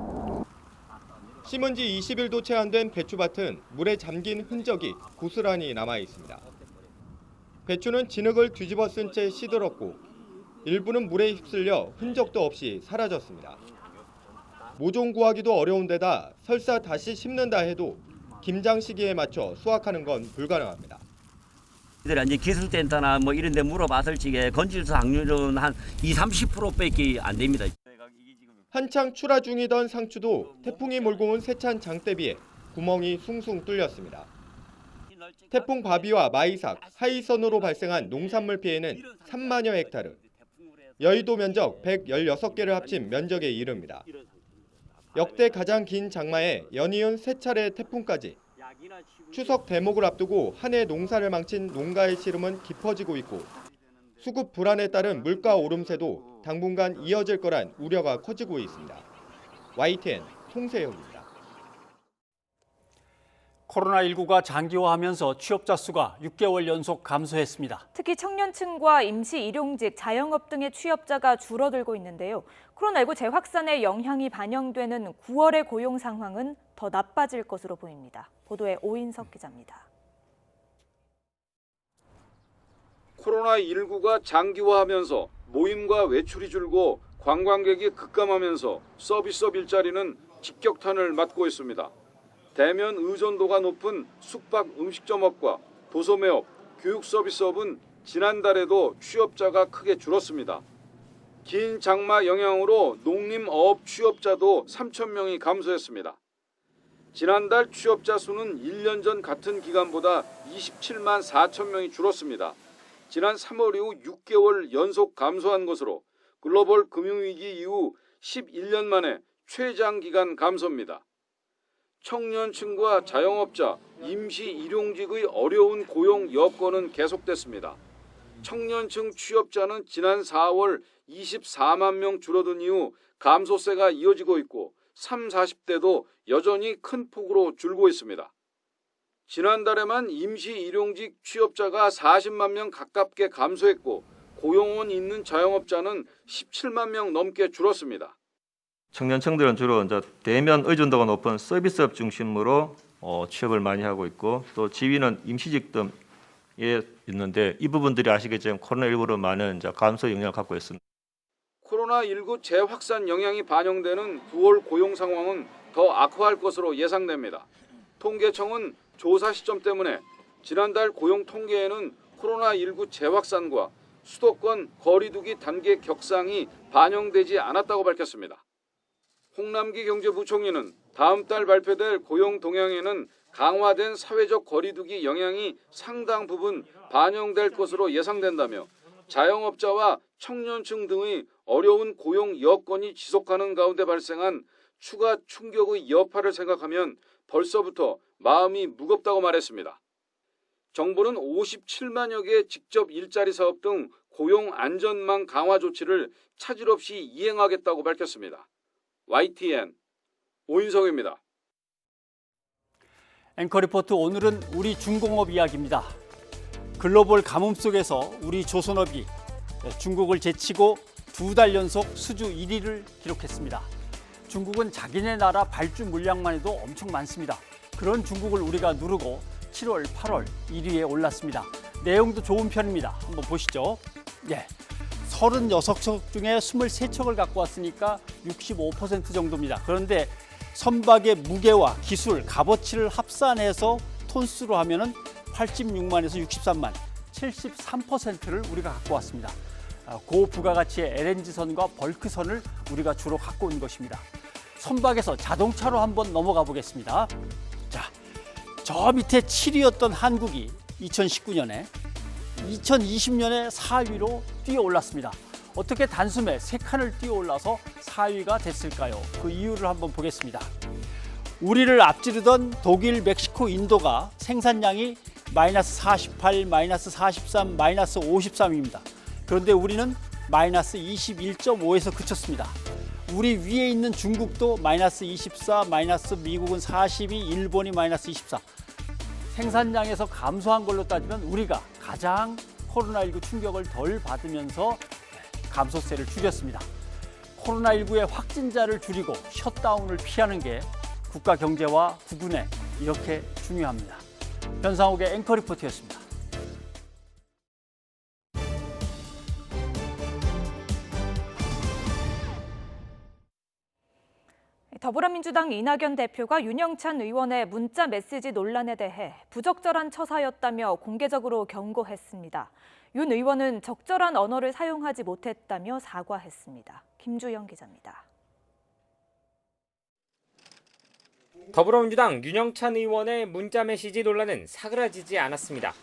심은 지 20일도 채 안 된 배추밭은 물에 잠긴 흔적이 고스란히 남아 있습니다. 배추는 진흙을 뒤집어 쓴 채 시들었고 일부는 물에 휩쓸려 흔적도 없이 사라졌습니다. 모종 구하기도 어려운 데다 설사 다시 심는다 해도 김장 시기에 맞춰 수확하는 건 불가능합니다. 이제 기술센터나 뭐 이런 데 물어봤을 적에 건질수 확률은 한 20-30%밖에 안 됩니다. 한창 출하 중이던 상추도 태풍이 몰고 온 세찬 장대비에 구멍이 숭숭 뚫렸습니다. 태풍 바비와 마이삭, 하이선으로 발생한 농산물 피해는 3만여 헥타르, 여의도 면적 116개를 합친 면적에 이릅니다. 역대 가장 긴 장마에 연이은 3차례 태풍까지 추석 대목을 앞두고 한 해 농사를 망친 농가의 시름은 깊어지고 있고 수급 불안에 따른 물가 오름세도 당분간 이어질 거란 우려가 커지고 있습니다. YTN 송세영입니다. 코로나19가 장기화하면서 취업자 수가 6개월 연속 감소했습니다. 특히 청년층과 임시 일용직, 자영업 등의 취업자가 줄어들고 있는데요. 코로나19 재확산의 영향이 반영되는 9월의 고용 상황은 더 나빠질 것으로 보입니다. 보도에 오인석 기자입니다. 코로나19가 장기화하면서 모임과 외출이 줄고 관광객이 급감하면서 서비스업 일자리는 직격탄을 맞고 있습니다. 대면 의존도가 높은 숙박 음식점업과 도소매업, 교육 서비스업은 지난달에도 취업자가 크게 줄었습니다. 긴 장마 영향으로 농림어업 취업자도 3,000명이 감소했습니다. 지난달 취업자 수는 1년 전 같은 기간보다 27만 4천 명이 줄었습니다. 지난 3월 이후 6개월 연속 감소한 것으로 글로벌 금융위기 이후 11년 만에 최장기간 감소입니다. 청년층과 자영업자, 임시 일용직의 어려운 고용 여건은 계속됐습니다. 청년층 취업자는 지난 4월 24만 명 줄어든 이후 감소세가 이어지고 있고 30, 40대도 여전히 큰 폭으로 줄고 있습니다. 지난달에만 임시 일용직 취업자가 40만 명 가깝게 감소했고 고용원 있는 자영업자는 17만 명 넘게 줄었습니다. 청년층들은 주로 이제 대면 의존도가 높은 서비스업 중심으로 취업을 많이 하고 있고 또 지위는 임시직 등에 있는데 이 부분들이 아시겠지만 코로나19로 많은 이제 감소 영향을 갖고 있습니다. 코로나19 재확산 영향이 반영되는 9월 고용 상황은 더 악화할 것으로 예상됩니다. 통계청은 조사 시점 때문에 지난달 고용 통계에는 코로나19 재확산과 수도권 거리두기 단계 격상이 반영되지 않았다고 밝혔습니다. 홍남기 경제부총리는 다음 달 발표될 고용 동향에는 강화된 사회적 거리두기 영향이 상당 부분 반영될 것으로 예상된다며 자영업자와 청년층 등의 어려운 고용 여건이 지속하는 가운데 발생한 추가 충격의 여파를 생각하면 벌써부터 마음이 무겁다고 말했습니다. 정부는 57만여 개 직접 일자리 사업 등 고용 안전망 강화 조치를 차질 없이 이행하겠다고 밝혔습니다. YTN 오인석입니다. 앵커 리포트 오늘은 우리 중공업 이야기입니다. 글로벌 가뭄 속에서 우리 조선업이 중국을 제치고 2달 연속 수주 1위를 기록했습니다. 중국은 자기네 나라 발주 물량만 해도 엄청 많습니다. 그런 중국을 우리가 누르고 7월, 8월 1위에 올랐습니다. 내용도 좋은 편입니다. 한번 보시죠. 36척 중에 23척을 갖고 왔으니까 65% 정도입니다. 그런데 선박의 무게와 기술, 값어치를 합산해서 톤수로 하면은 86만에서 63만, 73%를 우리가 갖고 왔습니다. 고부가가치의 LNG선과 벌크선을 우리가 주로 갖고 온 것입니다. 선박에서 자동차로 한번 넘어가 보겠습니다. 자, 저 밑에 7위였던 한국이 2019년에 2020년에 4위로 뛰어올랐습니다. 어떻게 단숨에 3칸을 뛰어올라서 4위가 됐을까요? 그 이유를 한번 보겠습니다. 우리를 앞지르던 독일, 멕시코, 인도가 생산량이 마이너스 48, 마이너스 43, 마이너스 53입니다. 그런데 우리는 마이너스 21.5에서 그쳤습니다. 우리 위에 있는 중국도 마이너스 24, 마이너스 미국은 42, 일본이 마이너스 24. 생산량에서 감소한 걸로 따지면 우리가 가장 코로나19 충격을 덜 받으면서 감소세를 줄였습니다. 코로나19의 확진자를 줄이고 셧다운을 피하는 게 국가 경제와 국운에 이렇게 중요합니다. 변상욱의 앵커 리포트였습니다. 더불어민주당 이낙연 대표가 윤영찬 의원의 문자 메시지 논란에 대해 부적절한 처사였다며 공개적으로 경고했습니다. 윤 의원은 적절한 언어를 사용하지 못했다며 사과했습니다. 김주영 기자입니다. 더불어민주당 윤영찬 의원의 문자 메시지 논란은 사그라지지 않았습니다.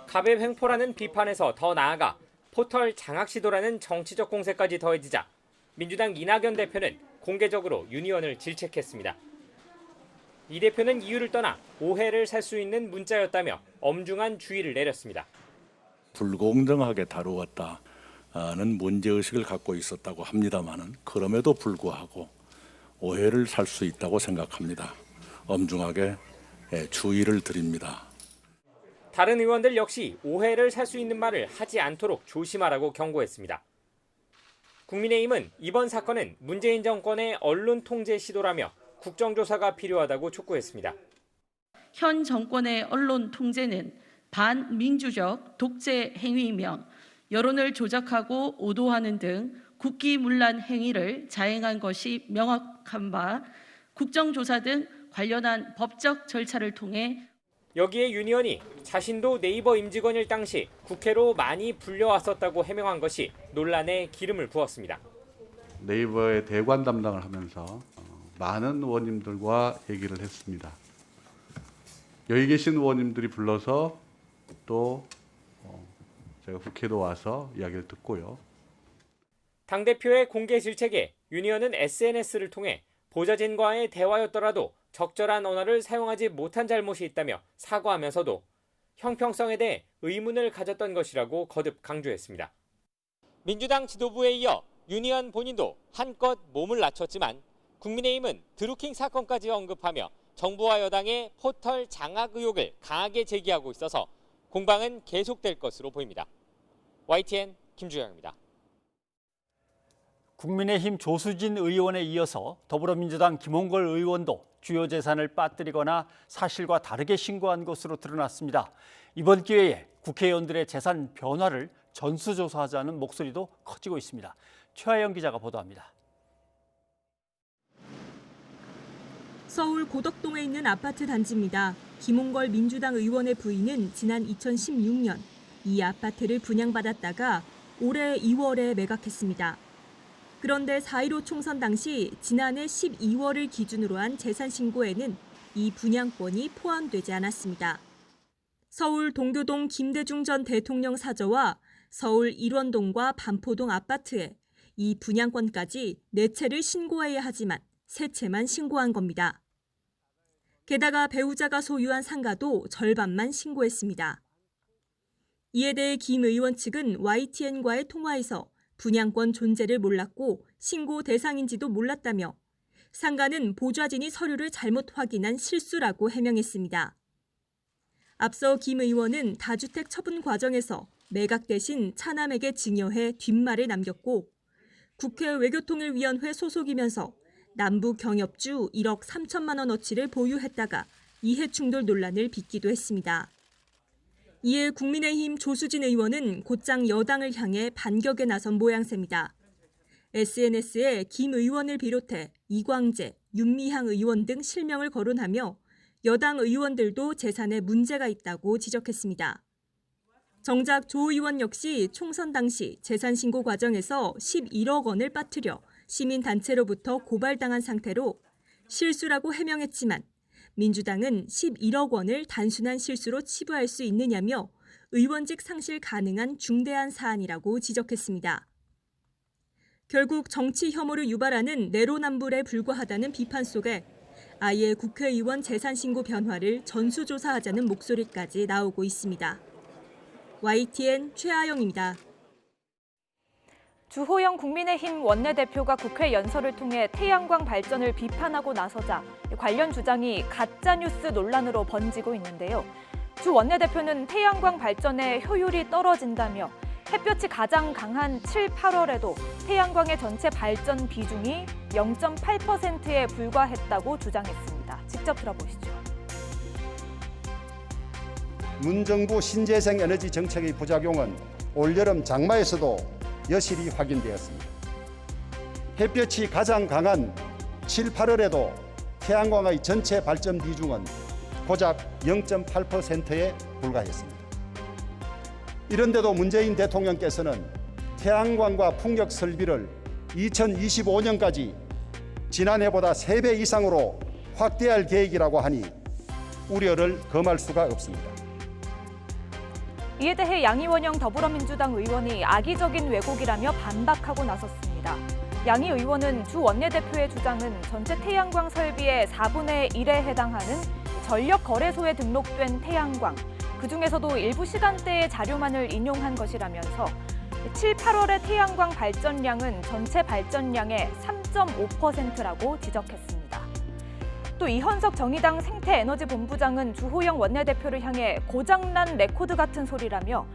갑의 횡포라는 비판에서 더 나아가 포털 장악 시도라는 정치적 공세까지 더해지자 민주당 이낙연 대표는 공개적으로 윤 의원을 질책했습니다. 이 대표는 이유를 떠나 오해를 살 수 있는 문자였다며 엄중한 주의를 내렸습니다. 불공정하게 다루었다는 문제의식을 갖고 있었다고 합니다마는 그럼에도 불구하고 오해를 살 수 있다고 생각합니다. 엄중하게 주의를 드립니다. 다른 의원들 역시 오해를 살 수 있는 말을 하지 않도록 조심하라고 경고했습니다. 국민의힘은 이번 사건은 문재인 정권의 언론 통제 시도라며 국정조사가 필요하다고 촉구했습니다. 현 정권의 언론 통제는 반민주적 독재 행위이며 여론을 조작하고 오도하는 등 국기문란 행위를 자행한 것이 명확한 바 국정조사 등 관련한 법적 절차를 통해 여기에 윤 의원이 자신도 네이버 임직원일 당시 국회로 많이 불려왔었다고 해명한 것이 논란에 기름을 부었습니다. 네이버의 대관 담당을 하면서 많은 의원님들과 얘기를 했습니다. 여기 계신 의원님들이 불러서 또 제가 국회도 와서 이야기를 듣고요. 당대표의 공개 질책에 윤 의원은 SNS를 통해 보좌진과의 대화였더라도 적절한 언어를 사용하지 못한 잘못이 있다며 사과하면서도 형평성에 대해 의문을 가졌던 것이라고 거듭 강조했습니다. 민주당 지도부에 이어 윤 의원 본인도 한껏 몸을 낮췄지만 국민의힘은 드루킹 사건까지 언급하며 정부와 여당의 포털 장악 의혹을 강하게 제기하고 있어서 공방은 계속될 것으로 보입니다. YTN 김주영입니다. 국민의힘 조수진 의원에 이어서 더불어민주당 김홍걸 의원도 주요 재산을 빠뜨리거나 사실과 다르게 신고한 것으로 드러났습니다. 이번 기회에 국회의원들의 재산 변화를 전수조사하자는 목소리도 커지고 있습니다. 최하영 기자가 보도합니다. 서울 고덕동에 있는 아파트 단지입니다. 김홍걸 민주당 의원의 부인은 지난 2016년 이 아파트를 분양받았다가 올해 2월에 매각했습니다. 그런데 4.15 총선 당시 지난해 12월을 기준으로 한 재산 신고에는 이 분양권이 포함되지 않았습니다. 서울 동교동 김대중 전 대통령 사저와 서울 일원동과 반포동 아파트에 이 분양권까지 4채를 신고해야 하지만 3채만 신고한 겁니다. 게다가 배우자가 소유한 상가도 절반만 신고했습니다. 이에 대해 김 의원 측은 YTN과의 통화에서 분양권 존재를 몰랐고 신고 대상인지도 몰랐다며 상가는 보좌진이 서류를 잘못 확인한 실수라고 해명했습니다. 앞서 김 의원은 다주택 처분 과정에서 매각 대신 차남에게 증여해 뒷말을 남겼고 국회 외교통일위원회 소속이면서 남부 경협주 1억 3천만 원어치를 보유했다가 이해충돌 논란을 빚기도 했습니다. 이에 국민의힘 조수진 의원은 곧장 여당을 향해 반격에 나선 모양새입니다. SNS에 김 의원을 비롯해 이광재, 윤미향 의원 등 실명을 거론하며 여당 의원들도 재산에 문제가 있다고 지적했습니다. 정작 조 의원 역시 총선 당시 재산 신고 과정에서 11억 원을 빠뜨려 시민단체로부터 고발당한 상태로 실수라고 해명했지만 민주당은 11억 원을 단순한 실수로 치부할 수 있느냐며 의원직 상실 가능한 중대한 사안이라고 지적했습니다. 결국 정치 혐오를 유발하는 내로남불에 불과하다는 비판 속에 아예 국회의원 재산신고 변화를 전수조사하자는 목소리까지 나오고 있습니다. YTN 최아영입니다. 주호영 국민의힘 원내대표가 국회 연설을 통해 태양광 발전을 비판하고 나서자 관련 주장이 가짜뉴스 논란으로 번지고 있는데요. 주 원내대표는 태양광 발전의 효율이 떨어진다며 햇볕이 가장 강한 7, 8월에도 태양광의 전체 발전 비중이 0.8%에 불과했다고 주장했습니다. 직접 들어보시죠. 문정부 신재생 에너지 정책의 부작용은 올여름 장마에서도 여실히 확인되었습니다. 햇볕이 가장 강한 7, 8월에도 태양광의 전체 발전 비중은 고작 0.8%에 불과했습니다. 이런데도 문재인 대통령께서는 태양광과 풍력 설비를 2025년까지 지난해보다 3배 이상으로 확대할 계획이라고 하니 우려를 금할 수가 없습니다. 이에 대해 양이원영 더불어민주당 의원이 악의적인 왜곡이라며 반박하고 나섰습니다. 양이 의원은 주 원내대표의 주장은 전체 태양광 설비의 4분의 1에 해당하는 전력거래소에 등록된 태양광, 그중에서도 일부 시간대의 자료만을 인용한 것이라면서 7, 8월의 태양광 발전량은 전체 발전량의 3.5%라고 지적했습니다. 또 이현석 정의당 생태에너지본부장은 주호영 원내대표를 향해 고장난 레코드 같은 소리라며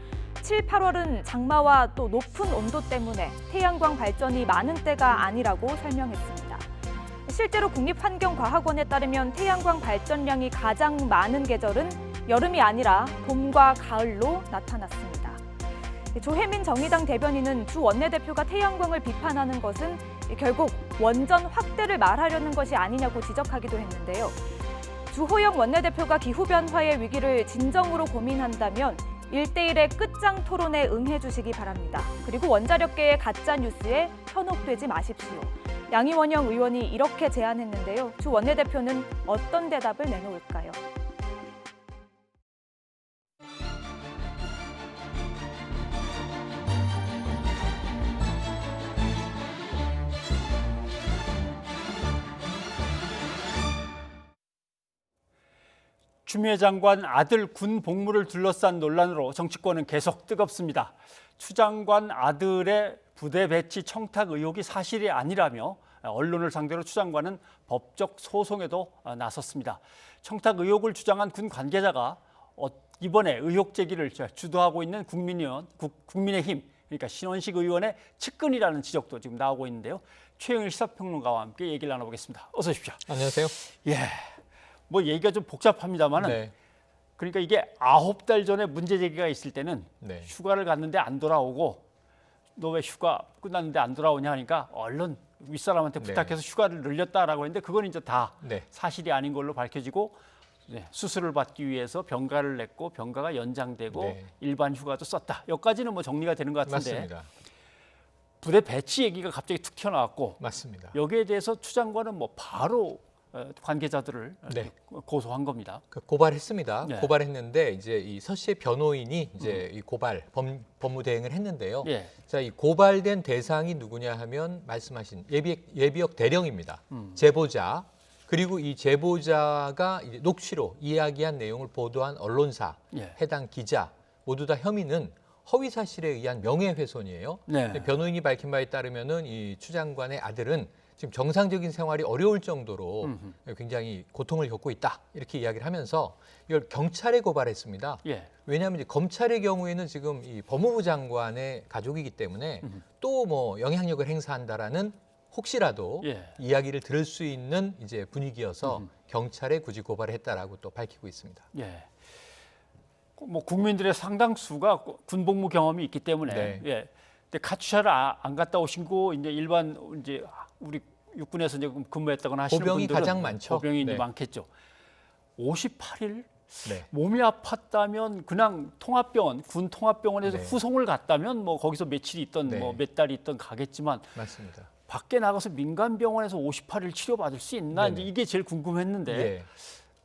7, 8월은 장마와 또 높은 온도 때문에 태양광 발전이 많은 때가 아니라고 설명했습니다. 실제로 국립환경과학원에 따르면 태양광 발전량이 가장 많은 계절은 여름이 아니라 봄과 가을로 나타났습니다. 조혜민 정의당 대변인은 주 원내대표가 태양광을 비판하는 것은 결국 원전 확대를 말하려는 것이 아니냐고 지적하기도 했는데요. 주호영 원내대표가 기후변화의 위기를 진정으로 고민한다면 1대1의 끝장 토론에 응해 주시기 바랍니다. 그리고 원자력계의 가짜뉴스에 현혹되지 마십시오. 양이원영 의원이 이렇게 제안했는데요. 주 원내대표는 어떤 대답을 내놓을까요? 추미애 장관 아들 군 복무를 둘러싼 논란으로 정치권은 계속 뜨겁습니다. 추 장관 아들의 부대 배치 청탁 의혹이 사실이 아니라며 언론을 상대로 추 장관은 법적 소송에도 나섰습니다. 청탁 의혹을 주장한 군 관계자가 이번에 의혹 제기를 주도하고 있는 국민의힘, 그러니까 신원식 의원의 측근이라는 지적도 지금 나오고 있는데요. 최영일 시사평론가와 함께 얘기를 나눠보겠습니다. 어서 오십시오. 안녕하세요. 예. 뭐 얘기가 좀 복잡합니다만은 네. 그러니까 이게 9달 전에 문제 제기가 있을 때는 네. 휴가를 갔는데 안 돌아오고 너 왜 휴가 끝났는데 안 돌아오냐 하니까 얼른 윗사람한테 부탁해서 휴가를 늘렸다라고 했는데 그건 이제 다 사실이 아닌 걸로 밝혀지고 수술을 받기 위해서 병가를 냈고 병가가 연장되고 일반 휴가도 썼다. 여기까지는 뭐 정리가 되는 것 같은데 맞습니다. 부대 배치 얘기가 갑자기 툭 튀어나왔고 맞습니다. 여기에 대해서 추 장관은 뭐 바로 관계자들을 고소한 겁니다. 고발했습니다. 네. 고발했는데 이제 이 서 씨의 변호인이 이제 이 고발 법무 대행을 했는데요. 예. 자, 이 고발된 대상이 누구냐 하면 말씀하신 예비역 대령입니다. 제보자 그리고 이 제보자가 이제 녹취로 이야기한 내용을 보도한 언론사, 해당 기자 모두 다 혐의는 허위 사실에 의한 명예훼손이에요. 네. 변호인이 밝힌 바에 따르면은 이 추 장관의 아들은 지금 정상적인 생활이 어려울 정도로 굉장히 고통을 겪고 있다 이렇게 이야기를 하면서 이걸 경찰에 고발했습니다. 왜냐하면 이제 검찰의 경우에는 지금 이 법무부 장관의 가족이기 때문에 또 뭐 영향력을 행사한다라는 혹시라도 이야기를 들을 수 있는 이제 분위기여서 경찰에 굳이 고발을 했다라고 또 밝히고 있습니다. 예. 뭐 국민들의 상당수가 군복무 경험이 있기 때문에 근데 카투샤를 안 갔다 오신 거 이제 일반 이제 우리 육군에서 이제 근무했다거나 하시는 보병이 분들은 가장 많죠. 보병이 많겠죠. 58일 몸이 아팠다면 그냥 통합병원, 군 통합병원에서 후송을 갔다면 뭐 거기서 며칠이 있던 뭐 몇 달이 있던 가겠지만 맞습니다. 밖에 나가서 민간 병원에서 58일 치료받을 수 있나 이제 이게 제일 궁금했는데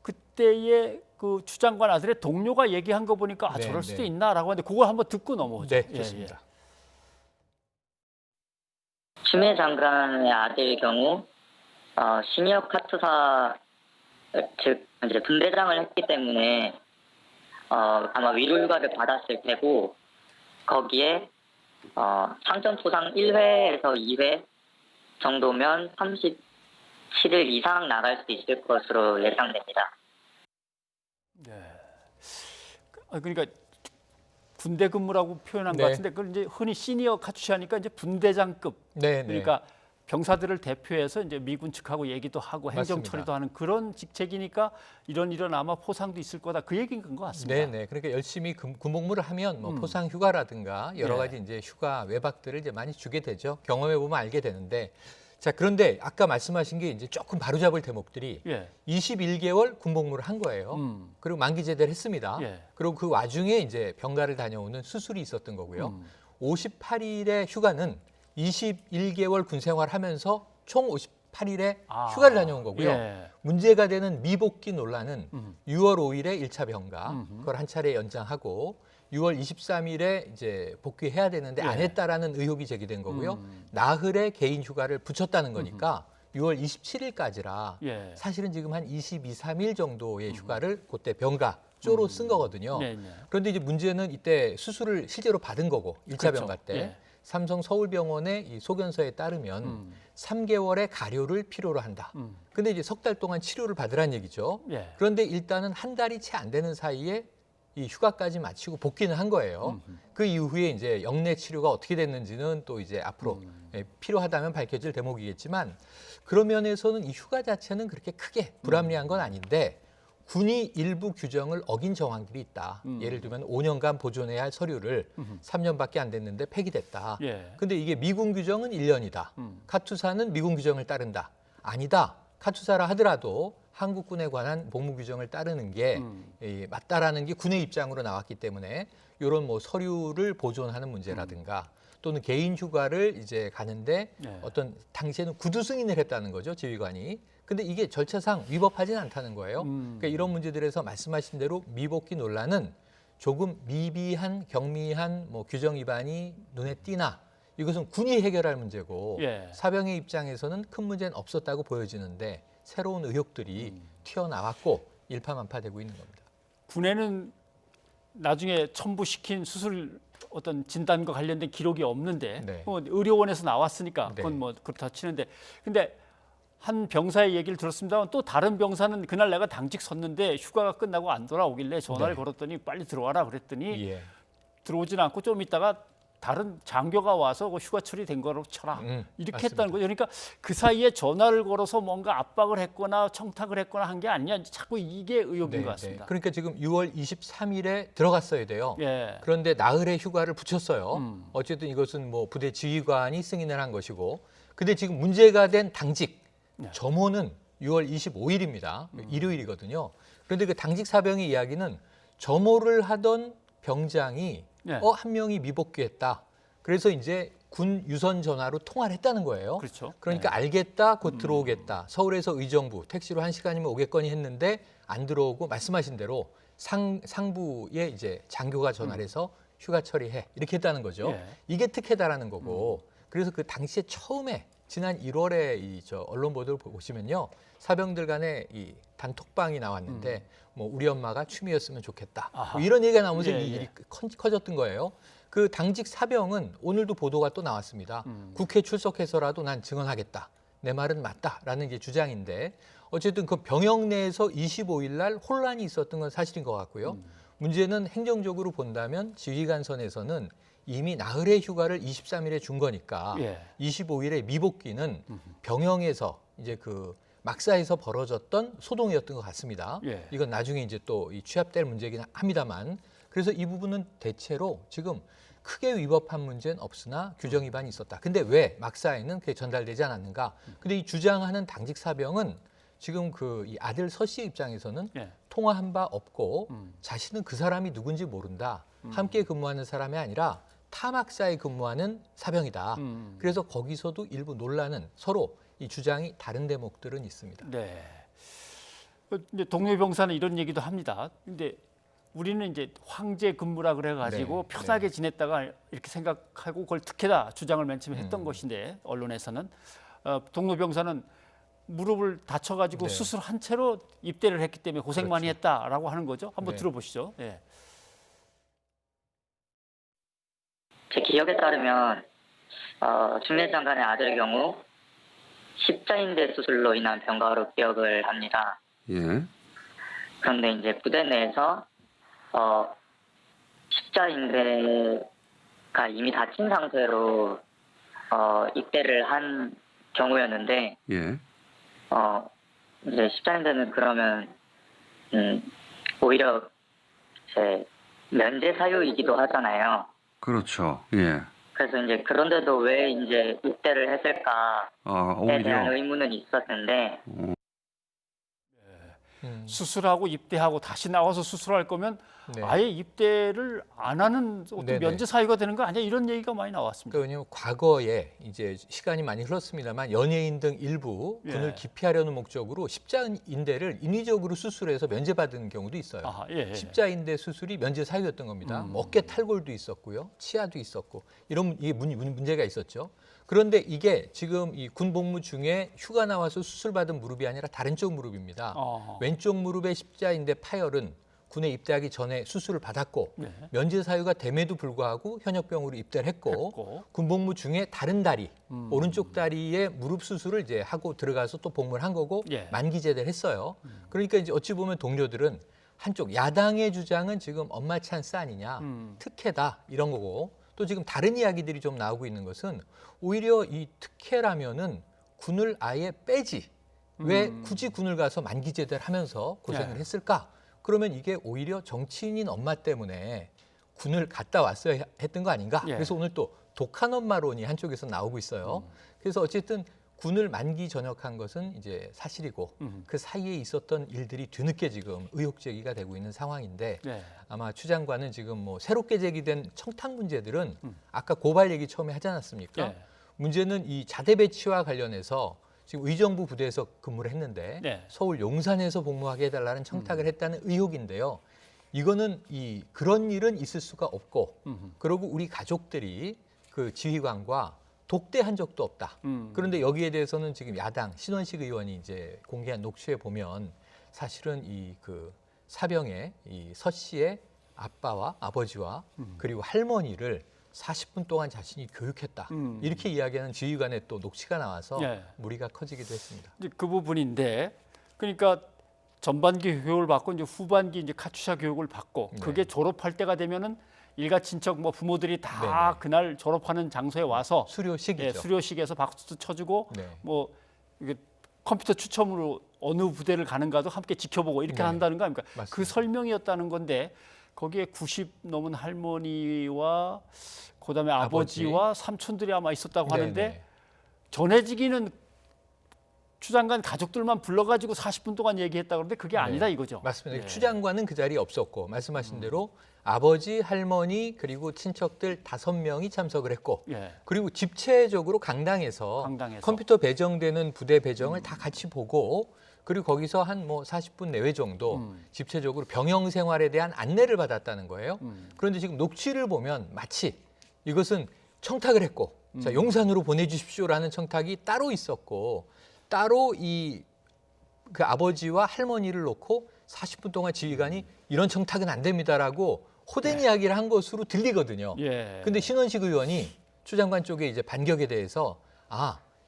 그때의 그 추 장관 아들의 동료가 얘기한 거 보니까 아, 저럴 수도 있나라고 하는데 그걸 한번 듣고 넘어오죠. 네, 좋습니다. 추미애 장관의 아들 경우 시니어 카투사 즉 이제 분대장을 했기 때문에 아마 위로휴가를 받았을 테고 거기에 상점포상 1회에서 2회 정도면 37일 이상 나갈 수 있을 것으로 예상됩니다. 네. 그러니까 군대 근무라고 표현한 것 같은데 그걸 이제 흔히 시니어 카투샤니까 이제 분대장급. 그러니까 병사들을 대표해서 이제 미군 측하고 얘기도 하고 행정 처리도 하는 그런 직책이니까 이런 아마 포상도 있을 거다 그 얘기인 것 같습니다. 네. 그러니까 열심히 군복무를 하면 뭐 포상 휴가라든가 여러 가지 이제 휴가 외박들을 이제 많이 주게 되죠. 경험해 보면 알게 되는데. 자, 그런데 아까 말씀하신 게 이제 조금 바로잡을 대목들이 21개월 군복무를 한 거예요. 그리고 만기 제대를 했습니다. 그리고 그 와중에 이제 병가를 다녀오는 수술이 있었던 거고요. 58일의 휴가는 21개월 군 생활하면서 총 58일의 휴가를 다녀온 거고요. 문제가 되는 미복귀 논란은 6월 5일에 1차 병가, 그걸 한 차례 연장하고 6월 23일에 이제 복귀해야 되는데 안 했다라는 의혹이 제기된 거고요. 나흘의 개인 휴가를 붙였다는 거니까 6월 27일까지라 사실은 지금 한 22, 3일 정도의 휴가를 그때 병가 쪼로 쓴 거거든요. 그런데 이제 문제는 이때 수술을 실제로 받은 거고 1차 병가 때 삼성 서울병원의 이 소견서에 따르면 3개월의 가료를 필요로 한다. 근데 이제 석 달 동안 치료를 받으란 얘기죠. 그런데 일단은 한 달이 채 안 되는 사이에 이 휴가까지 마치고 복귀는 한 거예요. 그 이후에 이제 영내 치료가 어떻게 됐는지는 또 이제 앞으로 필요하다면 밝혀질 대목이겠지만 그런 면에서는 이 휴가 자체는 그렇게 크게 불합리한 건 아닌데 군이 일부 규정을 어긴 정황들이 있다. 예를 들면 5년간 보존해야 할 서류를 3년밖에 안 됐는데 폐기됐다. 근데 이게 미군 규정은 1년이다. 카투사는 미군 규정을 따른다. 아니다. 카투사라 하더라도 한국군에 관한 복무 규정을 따르는 게 맞다라는 게 군의 입장으로 나왔기 때문에 이런 뭐 서류를 보존하는 문제라든가 또는 개인 휴가를 이제 가는데 어떤 당시에는 구두 승인을 했다는 거죠, 지휘관이. 근데 이게 절차상 위법하지는 않다는 거예요. 그러니까 이런 문제들에서 말씀하신 대로 미복귀 논란은 조금 미비한 경미한 뭐 규정 위반이 눈에 띄나 이것은 군이 해결할 문제고 사병의 입장에서는 큰 문제는 없었다고 보여지는데 새로운 의혹들이 튀어나왔고 일파만파되고 있는 겁니다. 군에는 나중에 첨부시킨 수술 어떤 진단과 관련된 기록이 없는데 뭐 의료원에서 나왔으니까 그건 뭐 그렇다 치는데 근데 한 병사의 얘기를 들었습니다만 또 다른 병사는 그날 내가 당직 섰는데 휴가가 끝나고 안 돌아오길래 전화를 걸었더니 빨리 들어와라 그랬더니 들어오진 않고 좀 있다가 다른 장교가 와서 그 휴가 처리된 거로 쳐라 이렇게 맞습니다. 했다는 거죠. 그러니까 그 사이에 전화를 걸어서 뭔가 압박을 했거나 청탁을 했거나 한 게 아니냐 자꾸 이게 의혹인 것 같습니다. 그러니까 지금 6월 23일에 들어갔어야 돼요. 그런데 나흘의 휴가를 붙였어요. 어쨌든 이것은 뭐 부대 지휘관이 승인을 한 것이고 근데 지금 문제가 된 당직 점호는 6월 25일입니다. 일요일이거든요. 그런데 그 당직 사병의 이야기는 점호를 하던 병장이 한 명이 미복귀했다. 그래서 이제 군 유선 전화로 통화를 했다는 거예요. 그러니까 알겠다, 곧 들어오겠다. 서울에서 의정부 택시로 1시간이면 오겠거니 했는데 안 들어오고 말씀하신 대로 상부에 이제 장교가 전화를 해서 휴가 처리해 이렇게 했다는 거죠. 이게 특혜다라는 거고. 그래서 그 당시에 처음에 지난 1월에 이 언론 보도를 보시면요. 사병들 간에 이 단톡방이 나왔는데 뭐 우리 엄마가 추미였으면 좋겠다. 뭐 이런 얘기가 나오면서 이 일이 커졌던 거예요. 그 당직 사병은 오늘도 보도가 또 나왔습니다. 국회 출석해서라도 난 증언하겠다. 내 말은 맞다라는 게 주장인데 어쨌든 그 병영 내에서 25일 날 혼란이 있었던 건 사실인 것 같고요. 문제는 행정적으로 본다면 지휘관 선에서는 이미 나흘의 휴가를 23일에 준 거니까 25일에 미복귀는 병영에서 이제 그 막사에서 벌어졌던 소동이었던 것 같습니다. 이건 나중에 이제 또 취합될 문제이긴 합니다만 그래서 이 부분은 대체로 지금 크게 위법한 문제는 없으나 규정 위반이 있었다. 근데 왜 막사에는 그게 전달되지 않았는가? 근데 이 주장하는 당직 사병은 지금 이 아들 서 씨의 입장에서는 통화한 바 없고 자신은 그 사람이 누군지 모른다. 함께 근무하는 사람이 아니라 타막사에 근무하는 사병이다. 그래서 거기서도 일부 논란은 서로 이 주장이 다른 대목들은 있습니다. 이제 동료 병사는 이런 얘기도 합니다. 근데 우리는 이제 황제 근무라 그래가지고 네, 편하게 지냈다가 이렇게 생각하고 그걸 특혜다 주장을 맨 처음에 했던 것인데 언론에서는 동료 병사는 무릎을 다쳐가지고 네. 수술한 채로 입대를 했기 때문에 고생 많이 했다라고 하는 거죠. 한번 네. 들어보시죠. 예. 제 기억에 따르면 주미 장관의 아들의 경우 십자인대 수술로 인한 병가로 기억을 합니다. 예. 그런데 이제 부대 내에서 십자인대가 이미 다친 상태로 입대를 한 경우였는데 예. 이제 십자인대는 그러면 오히려 이제 면제 사유이기도 하잖아요. 그렇죠. 예. 그래서 이제 그런데도 왜 이제 입대를 했을까에 오히려. 대한 의문은 있었는데 수술하고 입대하고 다시 나와서 수술할 거면 네. 아예 입대를 안 하는 어떤 네네. 면제 사유가 되는 거 아니야? 이런 얘기가 많이 나왔습니다. 그러니까 왜냐하면 과거에 이제 시간이 많이 흘렀습니다만 연예인 등 일부 군을 예. 기피하려는 목적으로 십자인대를 인위적으로 수술해서 면제받은 경우도 있어요. 아하, 예. 십자인대 수술이 면제 사유였던 겁니다. 어깨 탈골도 있었고요, 치아도 있었고 이런 이게 문제가 있었죠. 그런데 이게 지금 이 군 복무 중에 휴가 나와서 수술받은 무릎이 아니라 다른 쪽 무릎입니다. 왼쪽 무릎의 십자인대 파열은 군에 입대하기 전에 수술을 받았고 네. 면제 사유가 됨에도 불구하고 현역병으로 입대를 했고 군 복무 중에 다른 다리 오른쪽 다리에 무릎 수술을 이제 하고 들어가서 또 복무를 한 거고 예. 만기 제대를 했어요. 그러니까 이제 어찌 보면 동료들은 한쪽 야당의 주장은 지금 엄마 찬스 아니냐 특혜다 이런 거고 또 지금 다른 이야기들이 좀 나오고 있는 것은 오히려 이 특혜라면은 군을 아예 빼지 왜 굳이 군을 가서 만기 제대를 하면서 고생을 네. 했을까? 그러면 이게 오히려 정치인인 엄마 때문에 군을 갔다 왔어야 했던 거 아닌가? 예. 그래서 오늘 또 독한 엄마론이 한쪽에서 나오고 있어요. 그래서 어쨌든 군을 만기 전역한 것은 이제 사실이고 그 사이에 있었던 일들이 뒤늦게 지금 의혹 제기가 되고 있는 상황인데 네. 아마 추 장관은 지금 뭐 새롭게 제기된 청탁 문제들은 아까 고발 얘기 처음에 하지 않았습니까? 예. 문제는 이 자대 배치와 관련해서 지금 의정부 부대에서 근무를 했는데 네. 서울 용산에서 복무하게 해달라는 청탁을 했다는 의혹인데요. 이거는 그런 일은 있을 수가 없고 그리고 우리 가족들이 그 지휘관과 독대한 적도 없다. 그런데 여기에 대해서는 지금 야당 신원식 의원이 이제 공개한 녹취에 보면 사실은 그 사병의 이 서 씨의 아빠와 아버지와 그리고 할머니를 40분 동안 자신이 교육했다. 이렇게 이야기하는 지휘관의 또 녹취가 나와서 예. 무리가 커지기도 했습니다. 이제 그 부분인데 그러니까 전반기 교육을 받고 이제 후반기 이제 카투샤 교육을 받고 네. 그게 졸업할 때가 되면은 일가 친척 뭐 부모들이 다 네네. 그날 졸업하는 장소에 와서 수료식이죠. 예, 수료식에서 박수도 쳐주고 네. 뭐 이게 컴퓨터 추첨으로 어느 부대를 가는가도 함께 지켜보고 이렇게 네. 한다는 거 아닙니까? 맞습니다. 그 설명이었다는 건데 거기에 90 넘은 할머니와 그다음에 아버지와 삼촌들이 아마 있었다고 하는데 네네. 전해지기는 추 장관 가족들만 불러가지고 40분 동안 얘기했다 그러는데 그게 아니다 이거죠. 맞습니다. 예. 추 장관은 그 자리에 없었고 말씀하신 대로 아버지, 할머니 그리고 친척들 5명이 참석을 했고 예. 그리고 집체적으로 강당에서 컴퓨터 배정되는 부대 배정을 다 같이 보고 그리고 거기서 한 뭐 40분 내외 정도 집체적으로 병영 생활에 대한 안내를 받았다는 거예요. 그런데 지금 녹취를 보면 마치 이것은 청탁을 했고 자, 용산으로 보내주십시오라는 청탁이 따로 있었고 따로 그 아버지와 할머니를 놓고 40분 동안 지휘관이 이런 청탁은 안 됩니다라고 호된 이야기를 한 것으로 들리거든요. 예. 근데 신원식 의원이 추 장관 쪽의 이제 반격에 대해서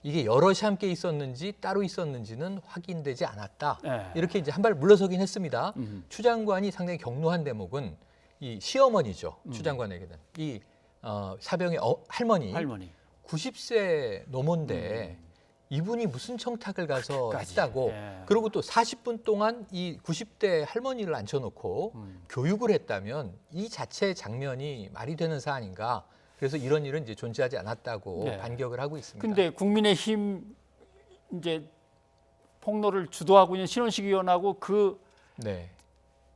이게 여럿이 함께 있었는지 따로 있었는지는 확인되지 않았다. 예. 이렇게 이제 한 발 물러서긴 했습니다. 추 장관이 상당히 격노한 대목은 이 시어머니죠. 추 장관에게는 이 사병의 할머니 90세 노모인데 이분이 무슨 청탁을 가서 했다고 예. 그리고 또 40분 동안 이 90대 할머니를 앉혀놓고 교육을 했다면 이 자체 장면이 말이 되는 사안인가. 그래서 이런 일은 이제 존재하지 않았다고 네. 반격을 하고 있습니다. 근데 국민의힘 이제 폭로를 주도하고 있는 신원식 의원하고 네.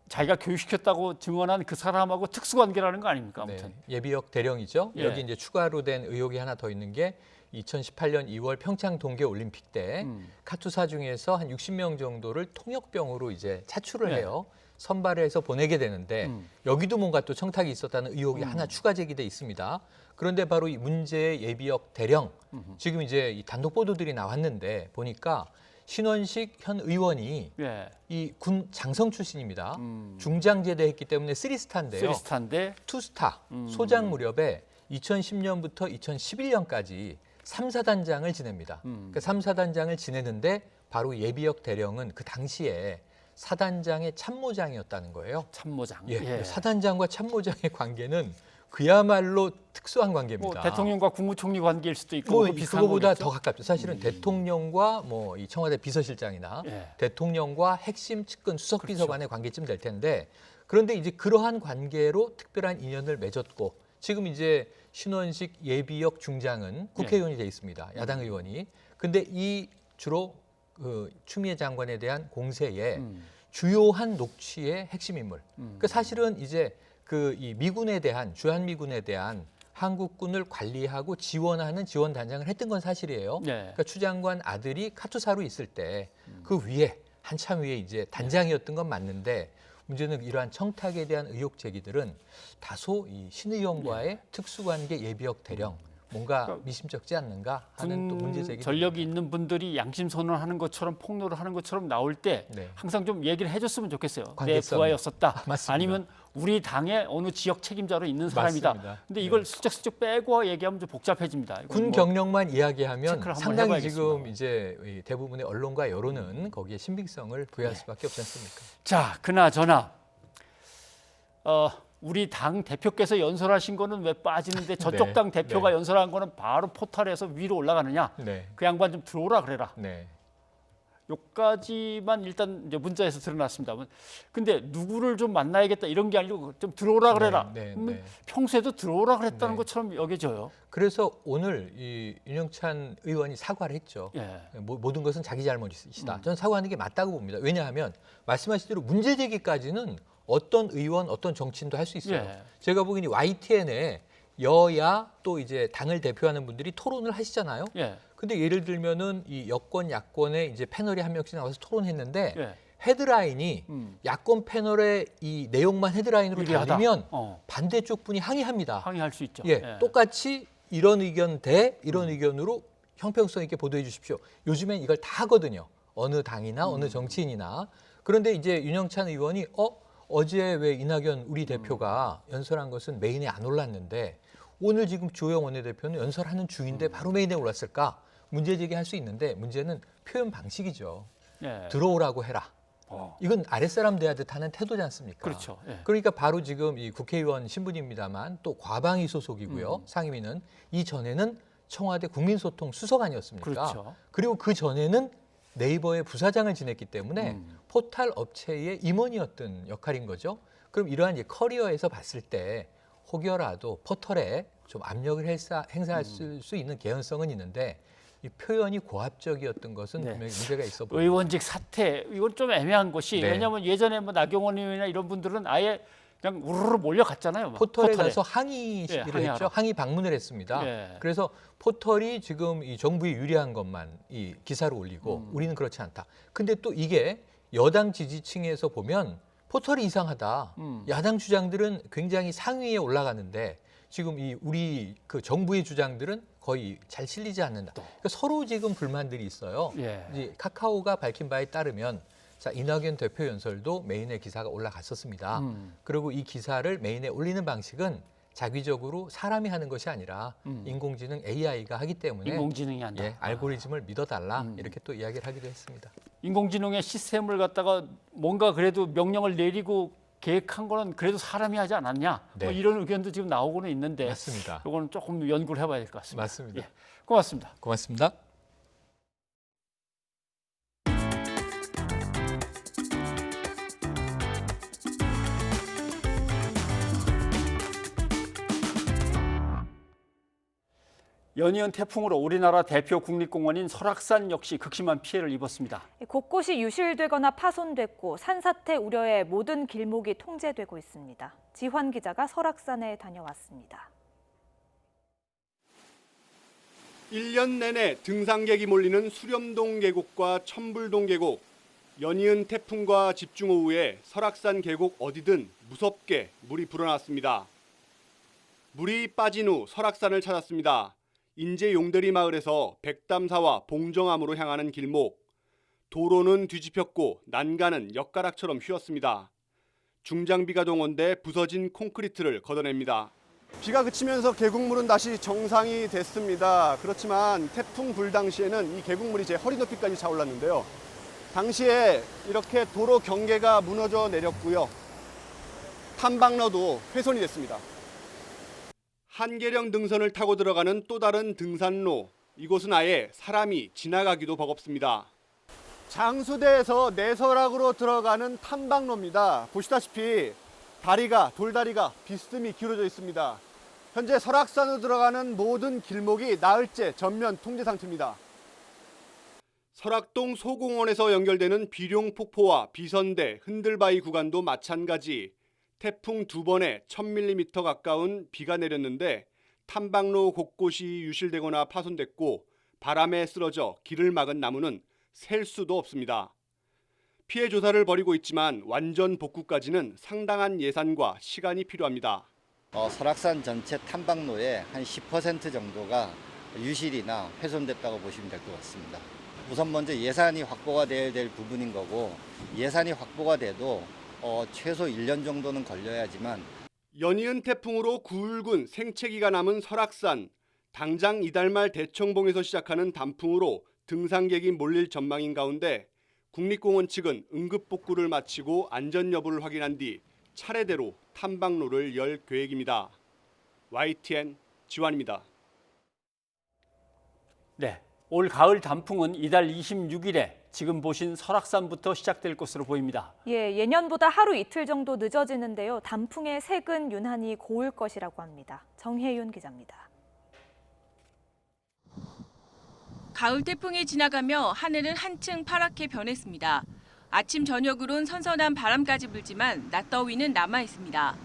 자기가 교육시켰다고 증언한 그 사람하고 특수관계라는 거 아닙니까? 아무튼. 예비역 대령이죠. 예. 여기 이제 추가로 된 의혹이 하나 더 있는 게 2018년 2월 평창 동계 올림픽 때 카투사 중에서 한 60명 정도를 통역병으로 이제 차출을 네. 해요. 선발을 해서 보내게 되는데 여기도 뭔가 또 청탁이 있었다는 의혹이 하나 추가 제기돼 있습니다. 그런데 바로 이 문제의 예비역 대령 지금 이제 이 단독 보도들이 나왔는데 보니까 신원식 현 의원이 예. 이 군 장성 출신입니다. 중장 제대했기 때문에 3스타인데요. 3스타인데 2스타 소장 무렵에 2010년부터 2011년까지 3사단장을 지냅니다. 그러니까 3사단장을 지내는데 바로 예비역 대령은 그 당시에 사단장의 참모장이었다는 거예요. 참모장. 예. 예. 사단장과 참모장의 관계는 그야말로 특수한 관계입니다. 뭐 대통령과 국무총리 관계일 수도 있고 뭐 비슷한 그거보다 거겠죠? 더 가깝죠. 사실은 대통령과 뭐 이 청와대 비서실장이나 예. 대통령과 핵심 측근 수석 비서관의 관계쯤 될 텐데 그런데 이제 그러한 관계로 특별한 인연을 맺었고 지금 이제 신원식 예비역 중장은 국회의원이 돼 있습니다. 야당 의원이. 근데 이 주로 그 추미애 장관에 대한 공세에 주요한 녹취의 핵심 인물. 그 사실은 이제 그 이 미군에 대한 주한미군에 대한 한국군을 관리하고 지원하는 지원단장을 했던 건 사실이에요. 네. 그러니까 추 장관 아들이 카투사로 있을 때 그 위에 한참 위에 이제 단장이었던 건 맞는데 문제는 이러한 청탁에 대한 의혹 제기들은 다소 이 신 의원과의 특수관계 예비역 대령 뭔가 미심쩍지 않는가 하는 또 문제 제기. 전력이 있는 분들이 양심 선언하는 것처럼 폭로를 하는 것처럼 나올 때 항상 좀 얘기를 해줬으면 좋겠어요. 내 관계성. 부하였었다. 맞습니다. 아니면 우리 당의 어느 지역 책임자로 있는 사람이다. 맞습니다. 근데 이걸 슬쩍슬쩍 빼고 얘기하면 좀 복잡해집니다. 군 뭐 경력만 이야기하면 체크를 한번 상당히 해봐야겠습니다. 지금 이제 이 대부분의 언론과 여론은 거기에 신빙성을 부여할 수밖에 없지 않습니까? 자, 그나저나 우리 당 대표께서 연설하신 거는 왜 빠지는데 저쪽 네. 당 대표가 네. 연설한 거는 바로 포탈에서 위로 올라가느냐? 네. 그 양반 좀 들어오라 그래라. 네. 여기까지만 일단 이제 문자에서 드러났습니다. 근데 누구를 좀 만나야겠다 이런 게 아니고 좀 들어오라 그래라. 평소에도 들어오라 그랬다는 것처럼 여겨져요. 그래서 오늘 이 윤영찬 의원이 사과를 했죠. 예. 모든 것은 자기 잘못이다. 저는 사과하는 게 맞다고 봅니다. 왜냐하면 말씀하신 대로 문제 제기까지는 어떤 의원, 어떤 정치인도 할 수 있어요. 예. 제가 보기엔 YTN에 여야 또 이제 당을 대표하는 분들이 토론을 하시잖아요. 예. 근데 예를 들면은 이 여권, 야권의 이제 패널이 한 명씩 나와서 토론했는데 예. 헤드라인이 야권 패널의 이 내용만 헤드라인으로 유리하다. 달리면 반대쪽 분이 항의합니다. 항의할 수 있죠. 예, 똑같이 이런 의견 대 이런 의견으로 형평성 있게 보도해 주십시오. 요즘엔 이걸 다 하거든요. 어느 당이나 어느 정치인이나. 그런데 이제 윤영찬 의원이 어제 왜 이낙연 우리 대표가 연설한 것은 메인에 안 올랐는데 오늘 지금 주호영 원내대표는 연설하는 중인데 바로 메인에 올랐을까? 문제 제기할 수 있는데 문제는 표현 방식이죠. 예. 들어오라고 해라. 이건 아랫사람 대하듯 하는 태도지 않습니까? 그렇죠. 예. 그러니까 바로 지금 이 국회의원 신분입니다만 또 과방위 소속이고요. 상임위는 이전에는 청와대 국민소통 수석아니었습니까? 그렇죠. 그리고 그 전에는 네이버의 부사장을 지냈기 때문에 포탈 업체의 임원이었던 역할인 거죠. 그럼 이러한 이제 커리어에서 봤을 때 혹여라도 포털에 좀 압력을 행사할 수 있는 개연성은 있는데 이 표현이 고압적이었던 것은 분명히 문제가 있어 보입니다. 의원직 사퇴 이건 좀 애매한 것이 네. 왜냐하면 예전에 뭐 나경원 의원이나 이런 분들은 아예 그냥 우르르 몰려갔잖아요. 막. 포털에 가서 항의를 항의하러. 했죠. 항의 방문을 했습니다. 예. 그래서 포털이 지금 이 정부에 유리한 것만 이 기사로 올리고 우리는 그렇지 않다. 근데 또 이게 여당 지지층에서 보면 포털이 이상하다. 야당 주장들은 굉장히 상위에 올라가는데 지금 이 우리 그 정부의 주장들은 거의 잘 실리지 않는다. 그러니까 서로 지금 불만들이 있어요. 예. 이제 카카오가 밝힌 바에 따르면 자, 이낙연 대표 연설도 메인에 기사가 올라갔었습니다. 그리고 이 기사를 메인에 올리는 방식은 자기적으로 사람이 하는 것이 아니라 인공지능 AI가 하기 때문에 인공지능이 한다. 예, 알고리즘을 믿어달라 이렇게 또 이야기를 하기도 했습니다. 인공지능의 시스템을 갖다가 뭔가 그래도 명령을 내리고 계획한 거는 그래도 사람이 하지 않았냐? 네. 뭐 이런 의견도 지금 나오고는 있는데 맞습니다. 이거는 조금 연구를 해봐야 될 것 같습니다. 맞습니다. 예, 고맙습니다. 고맙습니다. 연이은 태풍으로 우리나라 대표 국립공원인 설악산 역시 극심한 피해를 입었습니다. 곳곳이 유실되거나 파손됐고 산사태 우려에 모든 길목이 통제되고 있습니다. 지환 기자가 설악산에 다녀왔습니다. 1년 내내 등산객이 몰리는 수렴동 계곡과 천불동 계곡. 연이은 태풍과 집중호우에 설악산 계곡 어디든 무섭게 물이 불어났습니다. 물이 빠진 후 설악산을 찾았습니다. 인제 용대리 마을에서 백담사와 봉정암으로 향하는 길목. 도로는 뒤집혔고 난간은 엿가락처럼 휘었습니다. 중장비가 동원돼 부서진 콘크리트를 걷어냅니다. 비가 그치면서 계곡물은 다시 정상이 됐습니다. 그렇지만 태풍 불 당시에는 이 계곡물이 제 허리 높이까지 차올랐는데요. 당시에 이렇게 도로 경계가 무너져 내렸고요. 탐방로도 훼손이 됐습니다. 한계령 등선을 타고 들어가는 또 다른 등산로. 이곳은 아예 사람이 지나가기도 버겁습니다. 장수대에서 내설악으로 들어가는 탐방로입니다. 보시다시피 돌다리가 비스듬히 기울어져 있습니다. 현재 설악산으로 들어가는 모든 길목이 나흘째 전면 통제 상태입니다. 설악동 소공원에서 연결되는 비룡폭포와 비선대, 흔들바위 구간도 마찬가지. 태풍 2번에 1000mm 가까운 비가 내렸는데 탐방로 곳곳이 유실되거나 파손됐고 바람에 쓰러져 길을 막은 나무는 셀 수도 없습니다. 피해 조사를 벌이고 있지만 완전 복구까지는 상당한 예산과 시간이 필요합니다. 설악산 전체 탐방로의 한 10% 정도가 유실이나 훼손됐다고 보시면 될 것 같습니다. 우선 먼저 예산이 확보가 돼야 될 부분인 거고 예산이 확보가 돼도 최소 1년 정도는 걸려야지만 연이은 태풍으로 굵은 생채기가 남은 설악산. 당장 이달 말 대청봉에서 시작하는 단풍으로 등산객이 몰릴 전망인 가운데 국립공원 측은 응급복구를 마치고 안전 여부를 확인한 뒤 차례대로 탐방로를 열 계획입니다. YTN 지환입니다. 네, 올 가을 단풍은 이달 26일에 지금 보신 설악산부터 시작될 것으로 보입니다. 예, 예년보다 하루 이틀 정도 늦어지는데요. 단풍의 색은 유난히 고울 것이라고 합니다. 정혜윤 기자입니다. 가을 태풍이 지나가며 하늘은 한층 파랗게 변했습니다. 아침 저녁으론 선선한 바람까지 불지만 낮더위는 남아있습니다.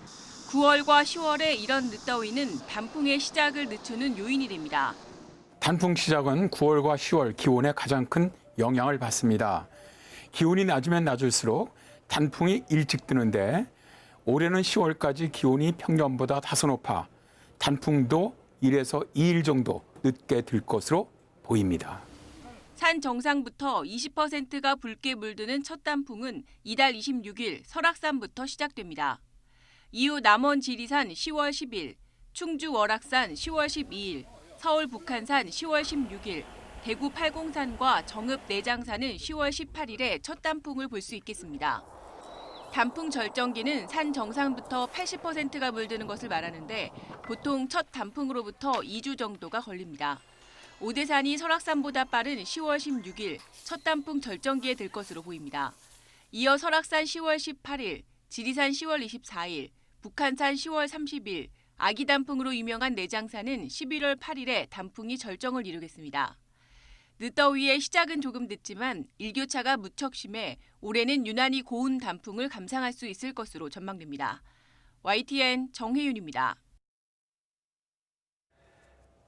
9월과 10월에 이런 늦더위는 단풍의 시작을 늦추는 요인이 됩니다. 단풍 시작은 9월과 10월 기온에 가장 큰 영향을 받습니다. 기온이 낮으면 낮을수록 단풍이 일찍 뜨는데 올해는 10월까지 기온이 평년보다 다소 높아 단풍도 1에서 2일 정도 늦게 들 것으로 보입니다. 산 정상부터 20%가 붉게 물드는 첫 단풍은 이달 26일 설악산부터 시작됩니다. 이후 남원 지리산 10월 10일, 충주 월악산 10월 12일, 서울 북한산 10월 16일, 대구 팔공산과 정읍 내장산은 10월 18일에 첫 단풍을 볼 수 있겠습니다. 단풍 절정기는 산 정상부터 80%가 물드는 것을 말하는데 보통 첫 단풍으로부터 2주 정도가 걸립니다. 오대산이 설악산보다 빠른 10월 16일 첫 단풍 절정기에 들 것으로 보입니다. 이어 설악산 10월 18일, 지리산 10월 24일, 북한산 10월 30일, 아기 단풍으로 유명한 내장산은 11월 8일에 단풍이 절정을 이루겠습니다. 늦더위의 시작은 조금 늦지만 일교차가 무척 심해 올해는 유난히 고운 단풍을 감상할 수 있을 것으로 전망됩니다. YTN 정혜윤입니다.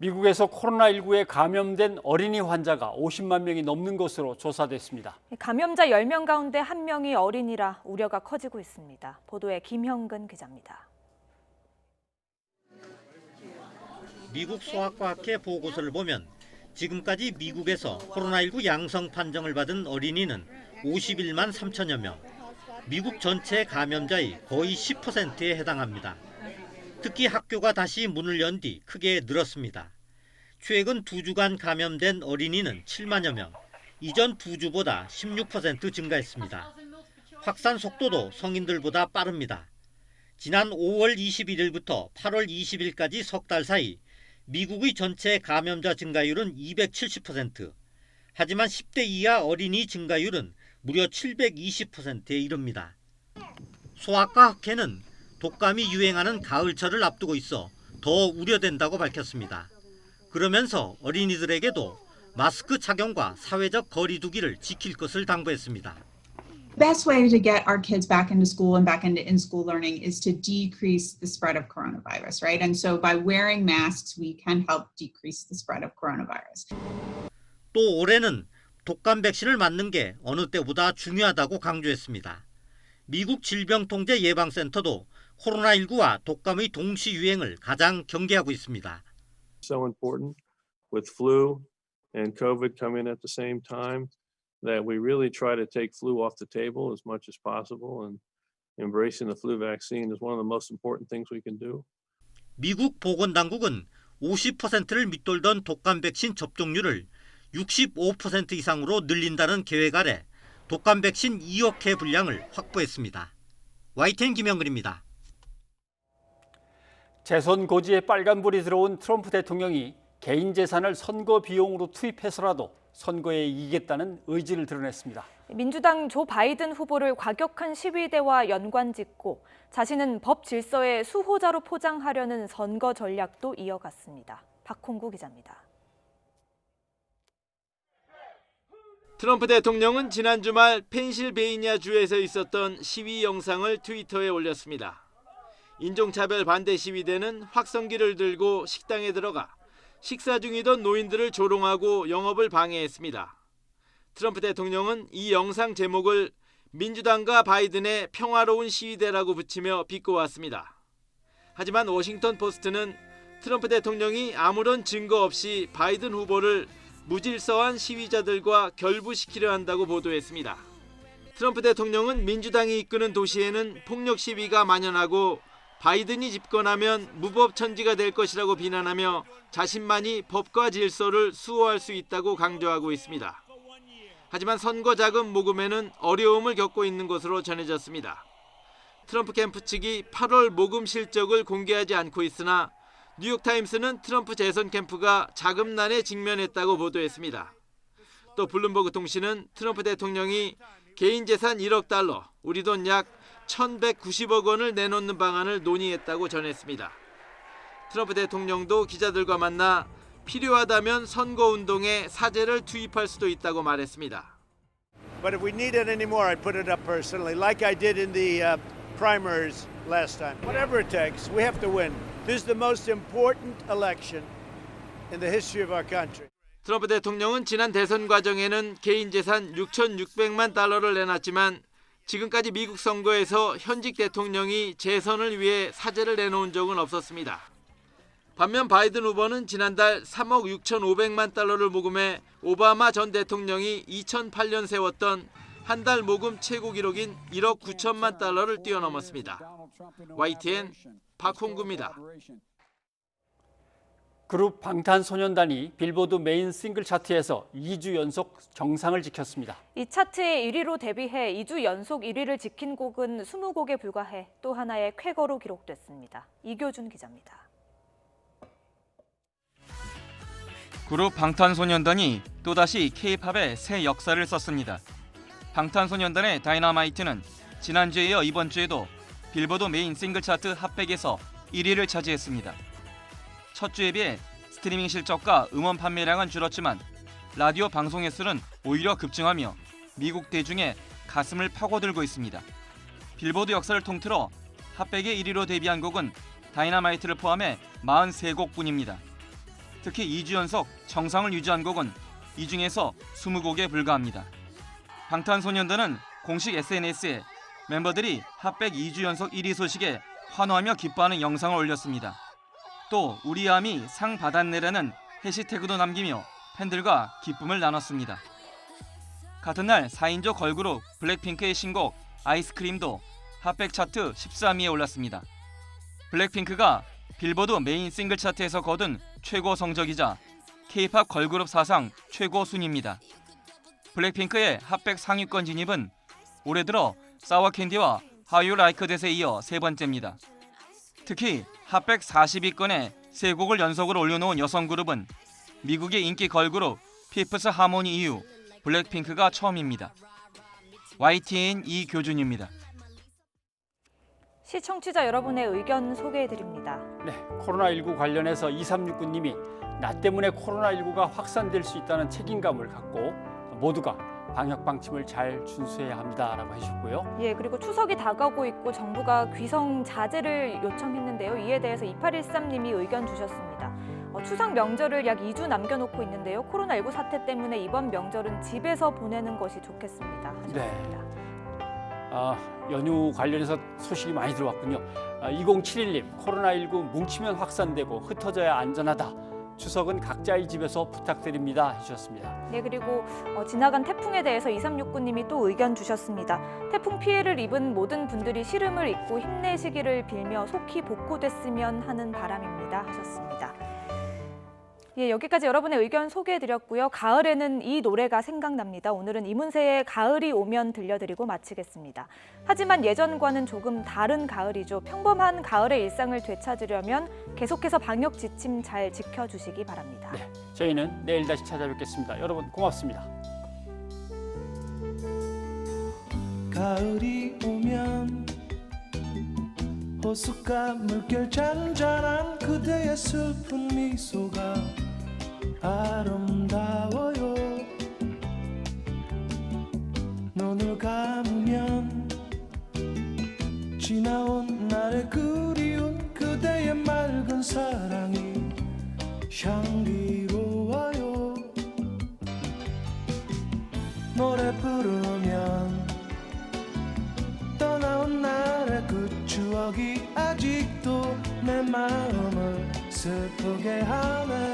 미국에서 코로나19에 감염된 어린이 환자가 50만 명이 넘는 것으로 조사됐습니다. 감염자 10명 가운데 1명이 어린이라 우려가 커지고 있습니다. 보도에 김형근 기자입니다. 미국 소아과학회 보고서를 보면 지금까지 미국에서 코로나19 양성 판정을 받은 어린이는 51만 3천여 명, 미국 전체 감염자의 거의 10%에 해당합니다. 특히 학교가 다시 문을 연 뒤 크게 늘었습니다. 최근 2주간 감염된 어린이는 7만여 명, 이전 2주보다 16% 증가했습니다. 확산 속도도 성인들보다 빠릅니다. 지난 5월 21일부터 8월 20일까지 석 달 사이 미국의 전체 감염자 증가율은 270%, 하지만 10대 이하 어린이 증가율은 무려 720%에 이릅니다. 소아과 학회는 독감이 유행하는 가을철을 앞두고 있어 더 우려된다고 밝혔습니다. 그러면서 어린이들에게도 마스크 착용과 사회적 거리 두기를 지킬 것을 당부했습니다. best way to get our kids back into school and back into in-school learning is to decrease the spread of coronavirus, right? And so by wearing masks, we can help decrease the spread of coronavirus. 또 올해는 독감 백신을 맞는 게 어느 때보다 중요하다고 강조했습니다. 미국 질병통제예방센터도 코로나19와 독감의 동시 유행을 가장 경계하고 있습니다. So important with flu and COVID coming at the same time that we really try to take flu off the table as much as possible, and embracing the flu vaccine is one of the most important things we can do. 미국 보건당국은 50%를 밑돌던 독감 백신 접종률을 65% 이상으로 늘린다는 계획 아래 독감 백신 2억 회 분량을 확보했습니다. YTN 김영근입니다. 재선 고지에 빨간불이 들어온 트럼프 대통령이 개인 재산을 선거 비용으로 투입해서라도 선거에 이기겠다는 의지를 드러냈습니다. 민주당 조 바이든 후보를 과격한 시위대와 연관짓고 자신은 법 질서의 수호자로 포장하려는 선거 전략도 이어갔습니다. 박홍구 기자입니다. 트럼프 대통령은 지난 주말 펜실베이니아 주에서 있었던 시위 영상을 트위터에 올렸습니다. 인종차별 반대 시위대는 확성기를 들고 식당에 들어가 식사 중이던 노인들을 조롱하고 영업을 방해했습니다. 트럼프 대통령은 이 영상 제목을 민주당과 바이든의 평화로운 시위대라고 붙이며 비꼬았습니다. 하지만 워싱턴 포스트는 트럼프 대통령이 아무런 증거 없이 바이든 후보를 무질서한 시위자들과 결부시키려 한다고 보도했습니다. 트럼프 대통령은 민주당이 이끄는 도시에는 폭력 시위가 만연하고 바이든이 집권하면 무법천지가 될 것이라고 비난하며 자신만이 법과 질서를 수호할 수 있다고 강조하고 있습니다. 하지만 선거 자금 모금에는 어려움을 겪고 있는 것으로 전해졌습니다. 트럼프 캠프 측이 8월 모금 실적을 공개하지 않고 있으나 뉴욕타임스는 트럼프 재선 캠프가 자금난에 직면했다고 보도했습니다. 또 블룸버그 통신은 트럼프 대통령이 개인 재산 1억 달러, 우리 돈 약 1,190억 원을 내놓는 방안을 논의했다고 전했습니다. 트럼프 대통령도 기자들과 만나 필요하다면 선거운동에 사제를 투입할 수도 있다고 말했습니다. But if we need it anymore, I'd put it up personally, like I did in the primaries last time. Whatever it takes, we have to win. This is the most important election in the history of our country. 트럼프 대통령은 지난 대선 과정에는 개인 재산 6,600만 달러를 내놨지만 지금까지 미국 선거에서 현직 대통령이 재선을 위해 사제를 내놓은 적은 없었습니다. 반면 바이든 후보는 지난달 3억 6,500만 달러를 모금해 오바마 전 대통령이 2008년 세웠던 한 달 모금 최고 기록인 1억 9천만 달러를 뛰어넘었습니다. YTN 박홍구입니다. 그룹 방탄소년단이 빌보드 메인 싱글 차트에서 2주 연속 정상을 지켰습니다. 이 차트에 1위로 데뷔해 2주 연속 1위를 지킨 곡은 20곡에 불과해 또 하나의 쾌거로 기록됐습니다. 이교준 기자입니다. 그룹 방탄소년단이 또다시 K-팝의 새 역사를 썼습니다. 방탄소년단의 다이너마이트는 지난주에 이어 이번 주에도 빌보드 메인 싱글 차트 핫100에서 1위를 차지했습니다. 첫 주에 비해 스트리밍 실적과 음원 판매량은 줄었지만 라디오 방송 횟수는 오히려 급증하며 미국 대중의 가슴을 파고들고 있습니다. 빌보드 역사를 통틀어 핫100의 1위로 데뷔한 곡은 다이너마이트를 포함해 43곡뿐입니다. 특히 2주 연속 정상을 유지한 곡은 이 중에서 20곡에 불과합니다. 방탄소년단은 공식 SNS에 멤버들이 핫100 2주 연속 1위 소식에 환호하며 기뻐하는 영상을 올렸습니다. 또 우리 아미 상 받았네라는 해시태그도 남기며 팬들과 기쁨을 나눴습니다. 같은 날 4인조 걸그룹 블랙핑크의 신곡 아이스크림도 핫100 차트 13위에 올랐습니다. 블랙핑크가 빌보드 메인 싱글 차트에서 거둔 최고 성적이자 K-팝 걸그룹 사상 최고 순위입니다. 블랙핑크의 핫100 상위권 진입은 올해 들어 사워캔디와 How You Like That에 이어 세 번째입니다. 특히 핫100 40위권에 세 곡을 연속으로 올려놓은 여성 그룹은 미국의 인기 걸그룹 피프스 하모니 이후 블랙핑크가 처음입니다. YTN 이교준입니다. 시청취자 여러분의 의견 소개해드립니다. 네, 코로나19 관련해서 2369님이 나 때문에 코로나19가 확산될 수 있다는 책임감을 갖고 모두가 방역 방침을 잘 준수해야 합니다라고 해주셨고요. 예, 그리고 추석이 다가오고 있고 정부가 귀성 자제를 요청했는데요. 이에 대해서 2813님이 의견 주셨습니다. 추석 명절을 약 2주 남겨놓고 있는데요. 코로나19 사태 때문에 이번 명절은 집에서 보내는 것이 좋겠습니다. 하셨습니다. 연휴 관련해서 소식이 많이 들어왔군요. 2071님, 코로나19 뭉치면 확산되고 흩어져야 안전하다. 추석은 각자의 집에서 부탁드립니다 해주셨습니다. 네, 그리고 지나간 태풍에 대해서 2369님이 또 의견 주셨습니다. 태풍 피해를 입은 모든 분들이 시름을 잊고 힘내시기를 빌며 속히 복구됐으면 하는 바람입니다 하셨습니다. 예, 여기까지 여러분의 의견 소개해드렸고요. 가을에는 이 노래가 생각납니다. 오늘은 이문세의 가을이 오면 들려드리고 마치겠습니다. 하지만 예전과는 조금 다른 가을이죠. 평범한 가을의 일상을 되찾으려면 계속해서 방역 지침 잘 지켜주시기 바랍니다. 네, 저희는 내일 다시 찾아뵙겠습니다. 여러분 고맙습니다. 가을이 오면 호숫가 물결 잔잔한 그대의 슬픈 미소가 아름다워요. 눈을 감으면 지나온 날의 그리운 그대의 맑은 사랑이 향기로워요. 노래 부르면 떠나온 날의 그 추억이 아직도 내 마음을 슬프게 하네.